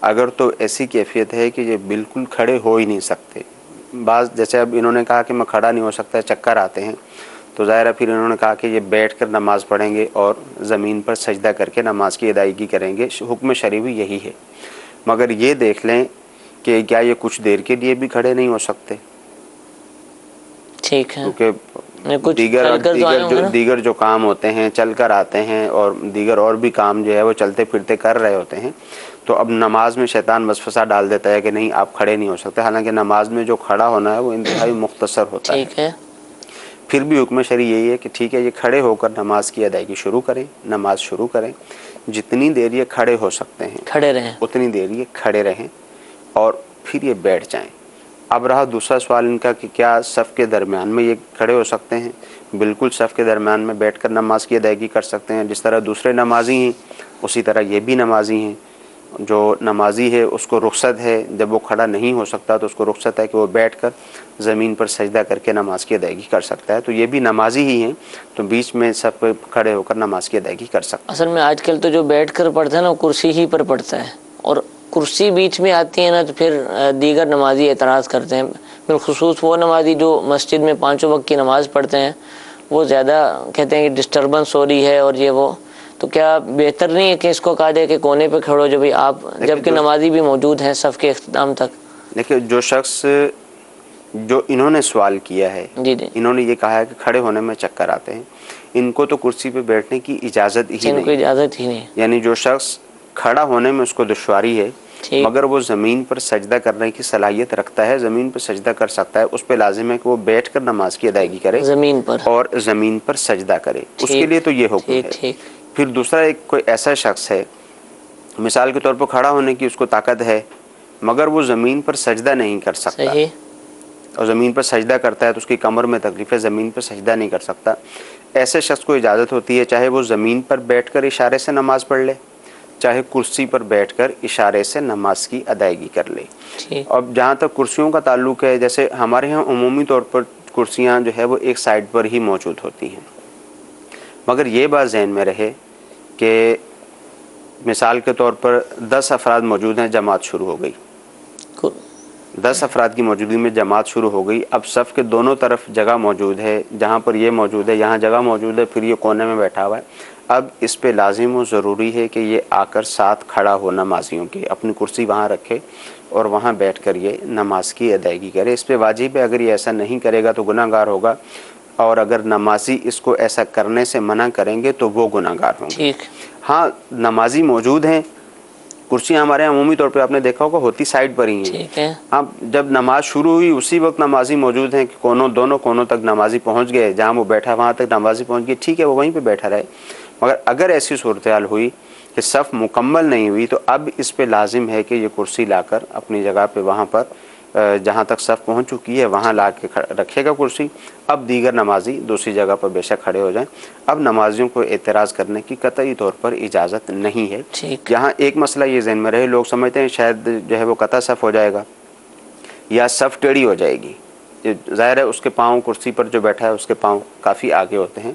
اگر تو ایسی کیفیت ہے کہ یہ بالکل کھڑے ہو ہی نہیں سکتے، بعض جیسے اب انہوں نے کہا کہ میں کھڑا نہیں ہو سکتا، چکر آتے ہیں، تو ظاہر ہے پھر انہوں نے کہا کہ یہ بیٹھ کر نماز پڑھیں گے اور زمین پر سجدہ کر کے نماز کی ادائیگی کریں گے، حکم شرعی بھی یہی ہے۔ مگر یہ دیکھ لیں کہ کیا یہ کچھ دیر کے لیے بھی کھڑے نہیں ہو سکتے، ٹھیک ہے، کیونکہ دیگر جو کام ہوتے ہیں چل کر آتے ہیں، اور دیگر اور بھی کام جو ہے وہ چلتے پھرتے کر رہے ہوتے ہیں، تو اب نماز میں شیطان وسوسہ ڈال دیتا ہے کہ نہیں آپ کھڑے نہیں ہو سکتے، حالانکہ نماز میں جو کھڑا ہونا ہے وہ انتہائی مختصر ہوتا ہے۔ ٹھیک ہے، پھر بھی حکم شرعی یہی ہے کہ ٹھیک ہے یہ کھڑے ہو کر نماز کی ادائیگی شروع کریں، نماز شروع کریں، جتنی دیر یہ کھڑے ہو سکتے ہیں کھڑے رہیں، اتنی دیر یہ کھڑے رہیں، اور پھر یہ بیٹھ جائیں۔ اب رہا دوسرا سوال ان کا کہ کیا صف کے درمیان میں یہ کھڑے ہو سکتے ہیں؟ بالکل صف کے درمیان میں بیٹھ کر نماز کی ادائیگی کر سکتے ہیں، جس طرح دوسرے نمازی ہیں اسی طرح یہ بھی نمازی ہیں۔ جو نمازی ہے اس کو رخصت ہے، جب وہ کھڑا نہیں ہو سکتا تو اس کو رخصت ہے کہ وہ بیٹھ کر زمین پر سجدہ کر کے نماز کی ادائیگی کر سکتا ہے، تو یہ بھی نمازی ہی ہیں، تو بیچ میں سب کھڑے ہو کر نماز کی ادائیگی کر سکتا ہے۔ اصل میں آج کل تو جو بیٹھ کر پڑھتا ہے نا وہ کرسی ہی پر پڑھتا ہے، اور کرسی بیچ میں آتی ہے نا تو پھر دیگر نمازی اعتراض کرتے ہیں، بالخصوص وہ نمازی جو مسجد میں 5 وقت کی نماز پڑھتے ہیں، وہ زیادہ کہتے ہیں کہ ڈسٹربنس ہو رہی ہے اور یہ وہ، تو کیا بہتر نہیں ہے کہ اس کو کہا جائے کہ کونے پہ کھڑو جو بھی آپ، جبکہ نمازی بھی موجود ہیں صف کے اختتام تک؟ دیکھیں جو شخص جو انہوں نے سوال کیا ہے، انہوں نے یہ کہا ہے کہ کھڑے ہونے میں چکر آتے ہیں، ان کو تو کرسی پہ بیٹھنے کی اجازت ہی نہیں، ان کو اجازت ہی نہیں، یعنی جو شخص کھڑا ہونے میں اس کو دشواری ہے مگر وہ زمین پر سجدہ کرنے کی صلاحیت رکھتا ہے، زمین پر سجدہ کر سکتا ہے، اس پہ لازم ہے کہ وہ بیٹھ کر نماز کی ادائیگی کرے زمین پر، اور زمین پر سجدہ کرے، اس کے لیے تو یہ حکم ہے۔ پھر دوسرا ایک کوئی ایسا شخص ہے مثال کے طور پر کھڑا ہونے کی اس کو طاقت ہے مگر وہ زمین پر سجدہ نہیں کر سکتا، اور زمین پر سجدہ کرتا ہے تو اس کی کمر میں تکلیف ہے، زمین پر سجدہ نہیں کر سکتا، ایسے شخص کو اجازت ہوتی ہے چاہے وہ زمین پر بیٹھ کر اشارے سے نماز پڑھ لے، چاہے کرسی پر بیٹھ کر اشارے سے نماز کی ادائیگی کر لے۔ اب جہاں تک کرسیوں کا تعلق ہے، جیسے ہمارے ہاں عمومی طور پر کرسیاں جو ہے وہ ایک سائڈ پر ہی موجود ہوتی ہیں، مگر یہ بات ذہن میں رہے کہ مثال کے طور پر 10 افراد موجود ہیں، جماعت شروع ہو گئی، 10 افراد کی موجودگی میں جماعت شروع ہو گئی، اب صف کے دونوں طرف جگہ موجود ہے، جہاں پر یہ موجود ہے یہاں جگہ موجود ہے، پھر یہ کونے میں بیٹھا ہوا ہے، اب اس پہ لازم و ضروری ہے کہ یہ آ کر ساتھ کھڑا ہو نمازیوں کے، اپنی کرسی وہاں رکھے اور وہاں بیٹھ کر یہ نماز کی ادائیگی کرے. اس پہ واجب ہے، اگر یہ ایسا نہیں کرے گا تو گناہ گار ہوگا، اور اگر نمازی اس کو ایسا کرنے سے منع کریں گے تو وہ گناہ گار ہوں گے. ہاں نمازی موجود ہیں، کرسیاں ہمارے یہاں عمومی طور پہ آپ نے دیکھا ہوگا ہوتی سائڈ پر ہی ہیں. ہاں جب نماز شروع ہوئی اسی وقت نمازی موجود ہیں کہ دونوں کونوں تک نمازی پہنچ گئے، جہاں وہ بیٹھا وہاں تک نمازی پہنچ گئے، ٹھیک ہے وہ وہیں پہ بیٹھا رہے. مگر اگر ایسی صورتحال ہوئی کہ صف مکمل نہیں ہوئی تو اب اس پہ لازم ہے کہ یہ کرسی لا کر اپنی جگہ پہ وہاں پر جہاں تک صف پہنچ چکی ہے وہاں لا کے رکھے گا کرسی. اب دیگر نمازی دوسری جگہ پر بے شک کھڑے ہو جائیں. اب نمازیوں کو اعتراض کرنے کی قطعی طور پر اجازت نہیں ہے. یہاں ایک مسئلہ یہ ذہن میں رہے، لوگ سمجھتے ہیں شاید جو ہے وہ قطع صف ہو جائے گا یا صف ٹیڑھی ہو جائے گی. ظاہر ہے اس کے پاؤں کرسی پر جو بیٹھا ہے اس کے پاؤں کافی آگے ہوتے ہیں،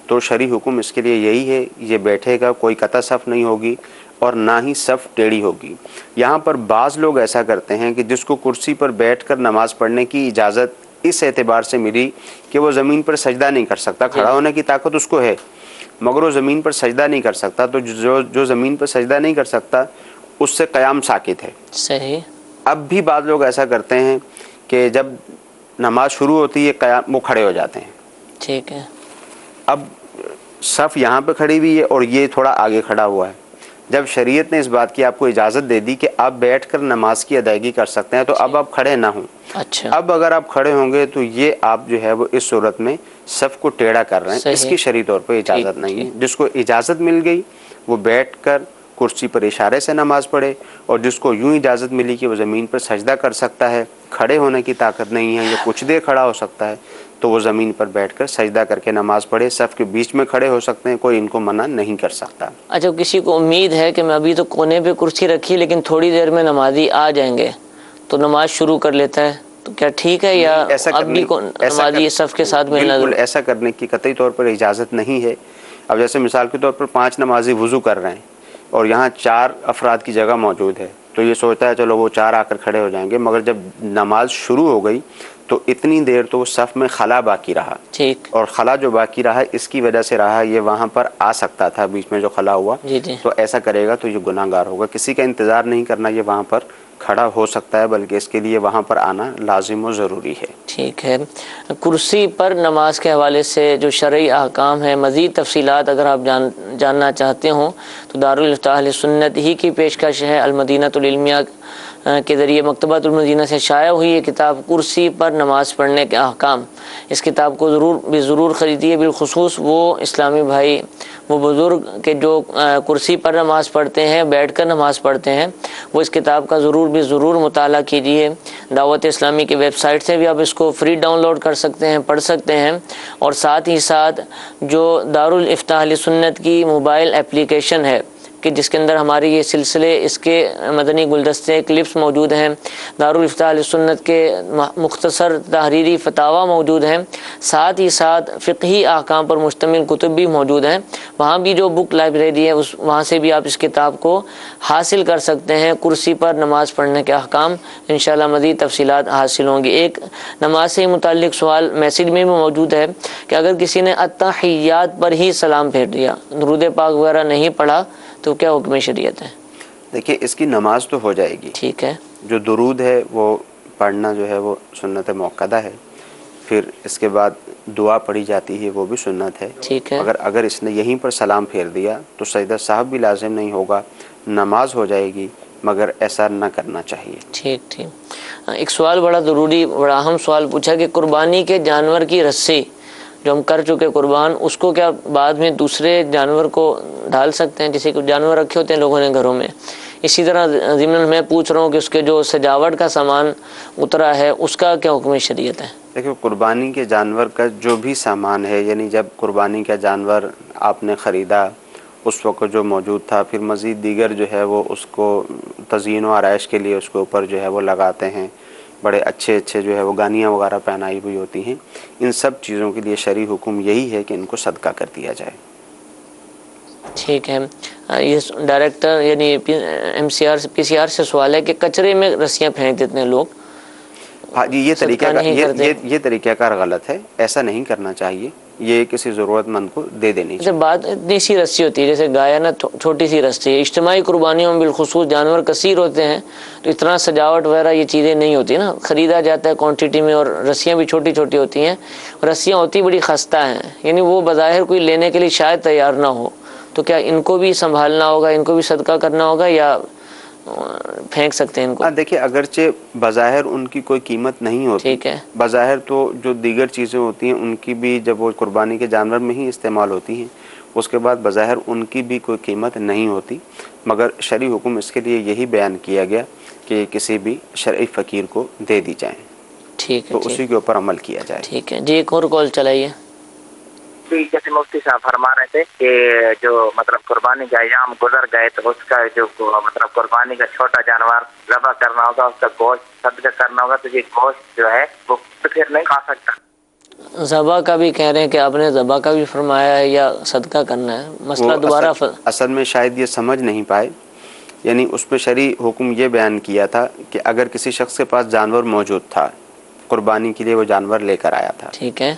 تو شرعی حکم اس کے لیے یہی ہے یہ بیٹھے گا، کوئی قطع صف نہیں ہوگی اور نہ ہی صف ٹیڑھی ہوگی. یہاں پر بعض لوگ ایسا کرتے ہیں کہ جس کو کرسی پر بیٹھ کر نماز پڑھنے کی اجازت اس اعتبار سے ملی کہ وہ زمین پر سجدہ نہیں کر سکتا، کھڑا ہونے کی طاقت اس کو ہے مگر وہ زمین پر سجدہ نہیں کر سکتا، تو جو زمین پر سجدہ نہیں کر سکتا اس سے قیام ساکت ہے. صحیح. اب بھی بعض لوگ ایسا کرتے ہیں کہ جب نماز شروع ہوتی ہے قیام وہ کھڑے ہو جاتے ہیں. ٹھیک ہے. اب صف یہاں پہ کھڑی ہوئی ہے اور یہ تھوڑا آگے کھڑا ہوا ہے. جب شریعت نے اس بات کی آپ کو اجازت دے دی کہ آپ بیٹھ کر نماز کی ادائیگی کر سکتے ہیں تو اب آپ کھڑے نہ ہوں. اچھا. اب اگر آپ کھڑے ہوں گے تو یہ آپ جو ہے وہ اس صورت میں صف کو ٹیڑھا کر رہے ہیں، اس کی شرعی طور پہ اجازت نہیں ہے. جس کو اجازت مل گئی وہ بیٹھ کر کرسی پر اشارے سے نماز پڑھے، اور جس کو یوں اجازت ملی کہ وہ زمین پر سجدہ کر سکتا ہے، کھڑے ہونے کی طاقت نہیں ہے یا کچھ دیر کھڑا ہو سکتا ہے، تو وہ زمین پر بیٹھ کر سجدہ کر کے نماز پڑھے. صف کے بیچ میں کھڑے ہو سکتے ہیں، کوئی ان کو منع نہیں کر سکتا. اچھا کسی کو امید ہے کہ میں ابھی تو کونے پہ کرسی رکھی لیکن تھوڑی دیر میں نمازی آ جائیں گے تو نماز شروع کر لیتا ہے، تو کیا ٹھیک ہے یا اب بھی نمازی صف کے ساتھ ملنا؟ بالکل ایسا کرنے کی قطعی طور پر اجازت نہیں ہے. اب جیسے مثال کے طور پر 5 نمازی وضو کر رہے ہیں اور یہاں 4 افراد کی جگہ موجود ہے، تو یہ سوچتا ہے چلو وہ 4 آ کر کھڑے ہو جائیں گے، مگر جب نماز شروع ہو گئی تو اتنی دیر تو صف میں خلا باقی رہا. ٹھیک. اور خلا جو باقی رہا اس کی وجہ سے رہا یہ وہاں پر آ سکتا تھا بیچ میں جو خلا ہوا. تو ایسا کرے گا تو یہ گناہ گار ہوگا. کسی کا انتظار نہیں کرنا، یہ وہاں پر کھڑا ہو سکتا ہے بلکہ اس کے لیے وہاں پر آنا لازم و ضروری ہے. ٹھیک ہے. کرسی پر نماز کے حوالے سے جو شرعی احکام ہیں، مزید تفصیلات اگر آپ جاننا چاہتے ہوں تو دارالفتہ اہل سنت ہی کی پیشکش ہے. المدینہ العلمیہ کے ذریعے مکتبۃ المدینہ سے شائع ہوئی یہ کتاب کرسی پر نماز پڑھنے کے احکام. اس کتاب کو ضرور خریدیے، بالخصوص وہ اسلامی بھائی، وہ بزرگ کہ جو کرسی پر نماز پڑھتے ہیں، بیٹھ کر نماز پڑھتے ہیں، وہ اس کتاب کا ضرور مطالعہ کیجیے. دعوت اسلامی کی ویب سائٹ سے بھی آپ اس کو فری ڈاؤن لوڈ کر سکتے ہیں، پڑھ سکتے ہیں. اور ساتھ ہی ساتھ جو دارالفتہ اہل سنت کی موبائل اپلیکیشن ہے کہ جس کے اندر ہماری یہ سلسلے، اس کے مدنی گلدستے، کلپس موجود ہیں، دارالفتہ اہل سنت کے مختصر تحریری فتاوی موجود ہیں، ساتھ ہی ساتھ فقہی احکام پر مشتمل کتب بھی موجود ہیں. وہاں بھی جو بک لائبریری ہے وہاں سے بھی آپ اس کتاب کو حاصل کر سکتے ہیں. کرسی پر نماز پڑھنے کے احکام انشاءاللہ مزید تفصیلات حاصل ہوں گی. ایک نماز سے متعلق سوال میسیج میں بھی موجود ہے کہ اگر کسی نے التحیات پر ہی سلام پھیر دیا، درود پاک وغیرہ نہیں پڑھا، تو کیا حکم شریعت ہے؟ دیکھیے اس کی نماز تو ہو جائے گی. ٹھیک ہے. جو درود ہے وہ پڑھنا جو ہے وہ سنت موقدہ ہے، پھر اس کے بعد دعا پڑھی جاتی ہے وہ بھی سنت ہے. ٹھیک ہے. اگر اس نے یہیں پر سلام پھیر دیا تو سجدہ صاحب بھی لازم نہیں ہوگا، نماز ہو جائے گی، مگر ایسا نہ کرنا چاہیے. ٹھیک. ایک سوال بڑا ضروری، بڑا اہم سوال پوچھا کہ قربانی کے جانور کی رسی جو ہم کر چکے قربان، اس کو کیا بعد میں دوسرے جانور کو ڈال سکتے ہیں؟ جیسے کہ جانور رکھے ہوتے ہیں لوگوں نے گھروں میں، اسی طرح ضمن میں پوچھ رہا ہوں کہ اس کے جو سجاوٹ کا سامان اترا ہے اس کا کیا حکم شریعت ہے؟ دیکھیں قربانی کے جانور کا جو بھی سامان ہے، یعنی جب قربانی کا جانور آپ نے خریدا اس وقت جو موجود تھا، پھر مزید دیگر جو ہے وہ اس کو تزئین و آرائش کے لیے اس کے اوپر جو ہے وہ لگاتے ہیں، بڑے اچھے جو ہے وہ گانیاں وغیرہ پہنائی ہوئی ہوتی ہیں، ان سب چیزوں کے لیے شرعی حکم یہی ہے کہ ان کو صدقہ کر دیا جائے. ٹھیک ہے. یہ ڈائریکٹر یعنی پی سی آر سے سوال ہے کہ کچرے میں رسیاں پھینک دیتے ہیں لوگ، ہاں جی، یہ طریقہ کار غلط ہے، ایسا نہیں کرنا چاہیے، یہ کسی ضرورت مند کو دے دینی چاہیے۔ بات اتنی سی رسی ہوتی ہے، جیسے گائے نا چھوٹی سی رسی ہے، اجتماعی قربانیوں میں بالخصوص جانور کثیر ہوتے ہیں تو اتنا سجاوٹ وغیرہ یہ چیزیں نہیں ہوتی نا، خریدا جاتا ہے کوانٹٹی میں، اور رسیاں بھی چھوٹی چھوٹی ہوتی ہیں، رسیاں ہوتی بڑی خستہ ہیں، یعنی وہ بظاہر کوئی لینے کے لیے شاید تیار نہ ہو، تو کیا ان کو بھی سنبھالنا ہوگا، ان کو بھی صدقہ کرنا ہوگا یا پھینک سکتے ہیں ان کو؟ دیکھیے اگرچہ بظاہر ان کی کوئی قیمت نہیں ہوتی، ٹھیک ہے، بظاہر تو جو دیگر چیزیں ہوتی ہیں ان کی بھی جب وہ قربانی کے جانور میں ہی استعمال ہوتی ہیں، اس کے بعد بظاہر ان کی بھی کوئی قیمت نہیں ہوتی، مگر شرعی حکم اس کے لیے یہی بیان کیا گیا کہ کسی بھی شرعی فقیر کو دے دی جائیں، ٹھیک ہے، تو اسی کے اوپر عمل کیا جائے۔ ٹھیک ہے جی، ایک اور کال چلائیے۔ جیسے مفتی صاحب فرما رہے تھے کہ جو مطلب قربانی کا ایام گزر گئے تو اس کا جو مطلب قربانی کا چھوٹا جانور ذبح کرنا ہوگا، اس کا گوشت صدقہ کرنا ہوگا، تو یہ گوشت جو ہے وہ پھر نہیں کھا سکتا۔ ذبح کا بھی کہہ رہے ہیں کہ آپ نے ذبح کا بھی فرمایا ہے یا صدقہ کرنا ہے، مسئلہ دوبارہ اصل میں شاید یہ سمجھ نہیں پائے، یعنی اس میں شرعی حکم یہ بیان کیا تھا کہ اگر کسی شخص کے پاس جانور موجود تھا، قربانی کے لیے وہ جانور لے کر آیا تھا، ٹھیک ہے،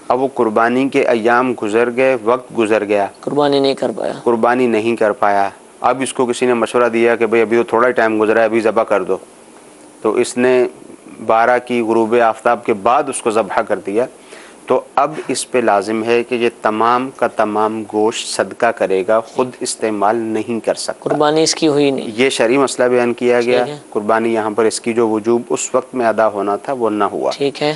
اب وہ قربانی کے ایام گزر گئے، وقت گزر گیا، قربانی نہیں کر پایا، اب اس کو کسی نے مشورہ دیا کہ بھئی ابھی تو تھوڑا ہی ٹائم گزرا ہے، ابھی ذبح کر دو، تو اس نے 12 کی غروب آفتاب کے بعد اس کو ذبح کر دیا، تو اب اس پہ لازم ہے کہ یہ تمام کا تمام گوشت صدقہ کرے گا، خود استعمال نہیں کر سکتا، قربانی اس کی ہوئی نہیں، یہ شرعی مسئلہ بیان کیا گیا، قربانی یہاں پر اس کی جو وجوب اس وقت میں ادا ہونا تھا وہ نہ ہوا۔ ٹھیک ہے،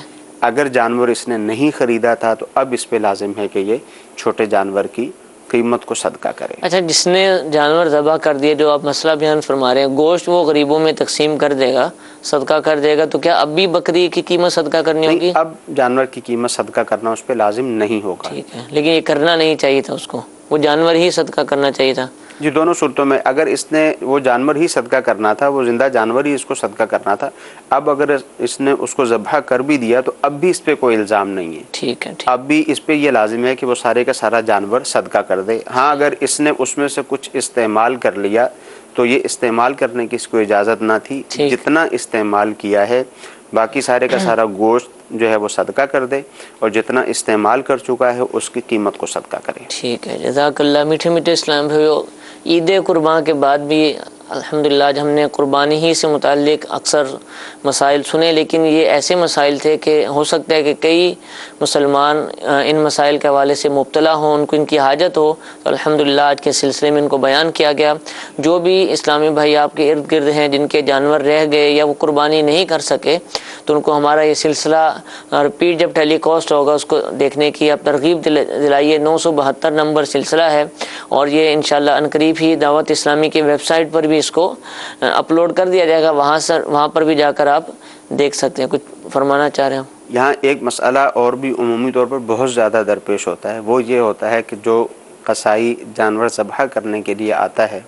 اگر جانور اس نے نہیں خریدا تھا تو اب اس پہ لازم ہے کہ یہ چھوٹے جانور کی قیمت کو صدقہ کرے۔ اچھا، جس نے جانور ذبح کر دیے، جو آپ مسئلہ بیان فرما رہے ہیں، گوشت وہ غریبوں میں تقسیم کر دے گا، صدقہ کر دے گا، تو کیا اب بھی بکری کی قیمت صدقہ کرنی ہوگی؟ اب جانور کی قیمت صدقہ کرنا اس پہ لازم نہیں ہوگا۔ ٹھیک ہے، لیکن یہ کرنا نہیں چاہیے تھا اس کو، وہ جانور ہی صدقہ کرنا چاہیے تھا۔ جی، دونوں صورتوں میں اگر اس نے وہ جانور ہی صدقہ کرنا تھا، وہ زندہ جانور ہی اس کو صدقہ کرنا تھا، اب اگر اس نے اس کو ذبح کر بھی دیا تو اب بھی اس پہ کوئی الزام نہیں ہے، ٹھیک ہے، اب بھی اس پہ یہ لازم ہے کہ وہ سارے کا سارا جانور صدقہ کر دے۔ ہاں، اگر اس نے اس میں سے کچھ استعمال کر لیا تو یہ استعمال کرنے کی اس کو اجازت نہ تھی، جتنا استعمال کیا ہے باقی سارے کا سارا گوشت جو ہے وہ صدقہ کر دے، اور جتنا استعمال کر چکا ہے اس کی قیمت کو صدقہ کرے۔ ٹھیک ہے، جزاک اللہ۔ میٹھے میٹھے اسلام بھائیو، عید قربان کے بعد بھی الحمدللہ آج ہم نے قربانی ہی سے متعلق اکثر مسائل سنے، لیکن یہ ایسے مسائل تھے کہ ہو سکتا ہے کہ کئی مسلمان ان مسائل کے حوالے سے مبتلا ہوں، ان کو ان کی حاجت ہو، تو الحمدللہ آج کے سلسلے میں ان کو بیان کیا گیا۔ جو بھی اسلامی بھائی آپ کے ارد گرد ہیں جن کے جانور رہ گئے یا وہ قربانی نہیں کر سکے، تو ان کو ہمارا یہ سلسلہ رپیٹ جب ٹیلی کاسٹ ہوگا اس کو دیکھنے کی آپ ترغیب دلائیے۔ 972 نمبر سلسلہ ہے، اور یہ انشاءاللہ عنقریب ہی دعوت اسلامی کی ویب سائٹ پر بھی اس کو اپلوڈ کر دیا جائے گا، وہاں پر بھی جا کر آپ دیکھ سکتے ہیں۔ کچھ فرمانا چاہ رہے ہیں؟ یہاں ایک مسئلہ اور بھی عمومی طور پر بہت زیادہ درپیش ہوتا ہے، وہ یہ ہوتا ہے کہ جو قصائی جانور ذبح کرنے کے لیے آتا ہے،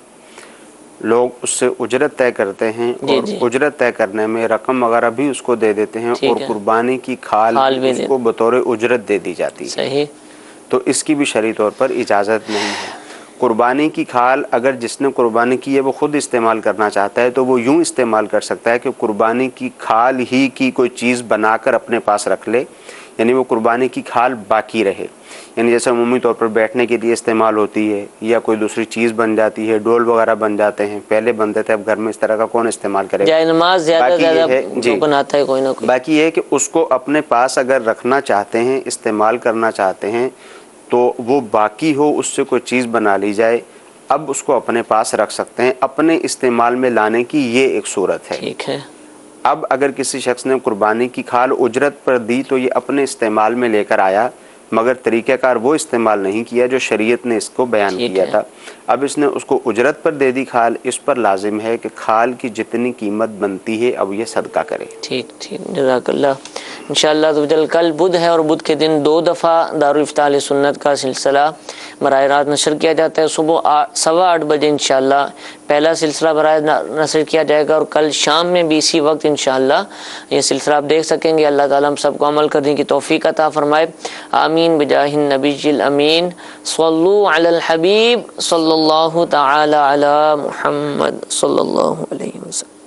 لوگ اس سے اجرت طے کرتے ہیں، اور اجرت طے کرنے میں رقم وغیرہ بھی اس کو دے دیتے ہیں، اور قربانی کی کھال اس کو بطور اجرت دے دی جاتی ہے۔ صحیح، تو اس کی بھی شرعی طور پر اجازت نہیں ہے۔ قربانی کی کھال اگر جس نے قربانی کی ہے وہ خود استعمال کرنا چاہتا ہے تو وہ یوں استعمال کر سکتا ہے کہ قربانی کی کھال ہی کی کوئی چیز بنا کر اپنے پاس رکھ لے، یعنی وہ قربانی کی کھال باقی رہے، یعنی جیسے عمومی طور پر بیٹھنے کے لیے استعمال ہوتی ہے یا کوئی دوسری چیز بن جاتی ہے، ڈول وغیرہ بن جاتے ہیں، پہلے بنتے تھے، اب گھر میں اس طرح کا کون استعمال کرے گا؟ جائے نماز زیادہ بناتا ہے کوئی نہ کوئی۔ باقی یہ ہے کہ اس کو اپنے پاس اگر رکھنا چاہتے ہیں، استعمال کرنا چاہتے ہیں، تو وہ باقی ہو اس سے کوئی چیز بنا لی جائے، اب اس کو اپنے پاس رکھ سکتے ہیں، اپنے استعمال میں لانے کی یہ ایک صورت ہے۔ ٹھیک ہے، اب اگر کسی شخص نے قربانی کی کھال اجرت پر دی تو یہ اپنے استعمال میں لے کر آیا، مگر طریقہ کار وہ استعمال نہیں کیا جو شریعت نے اس کو بیان کیا تھا، اب اس نے اس کو اجرت پر دے دی کھال، اس پر لازم ہے کہ کھال کی جتنی قیمت بنتی ہے اب یہ صدقہ کرے۔ ٹھیک، جزاک اللہ۔ انشاءاللہ کل بدھ ہے، اور بدھ کے دن 2 دفعہ دارالفتہ اہل سنت کا سلسلہ براہ راست نشر کیا جاتا ہے۔ صبح 8:15 بجے انشاءاللہ پہلا سلسلہ براہ نشر کیا جائے گا، اور کل شام میں بھی اسی وقت انشاءاللہ یہ سلسلہ آپ دیکھ سکیں گے۔ اللہ تعالیٰ ہم سب کو عمل کرنے کی توفیق عطا فرمائے، آمین بجاہ النبی الامین۔ صلوا علی الحبیب صلی اللہ تعالی علی محمد صلی اللہ علیہ وسلم۔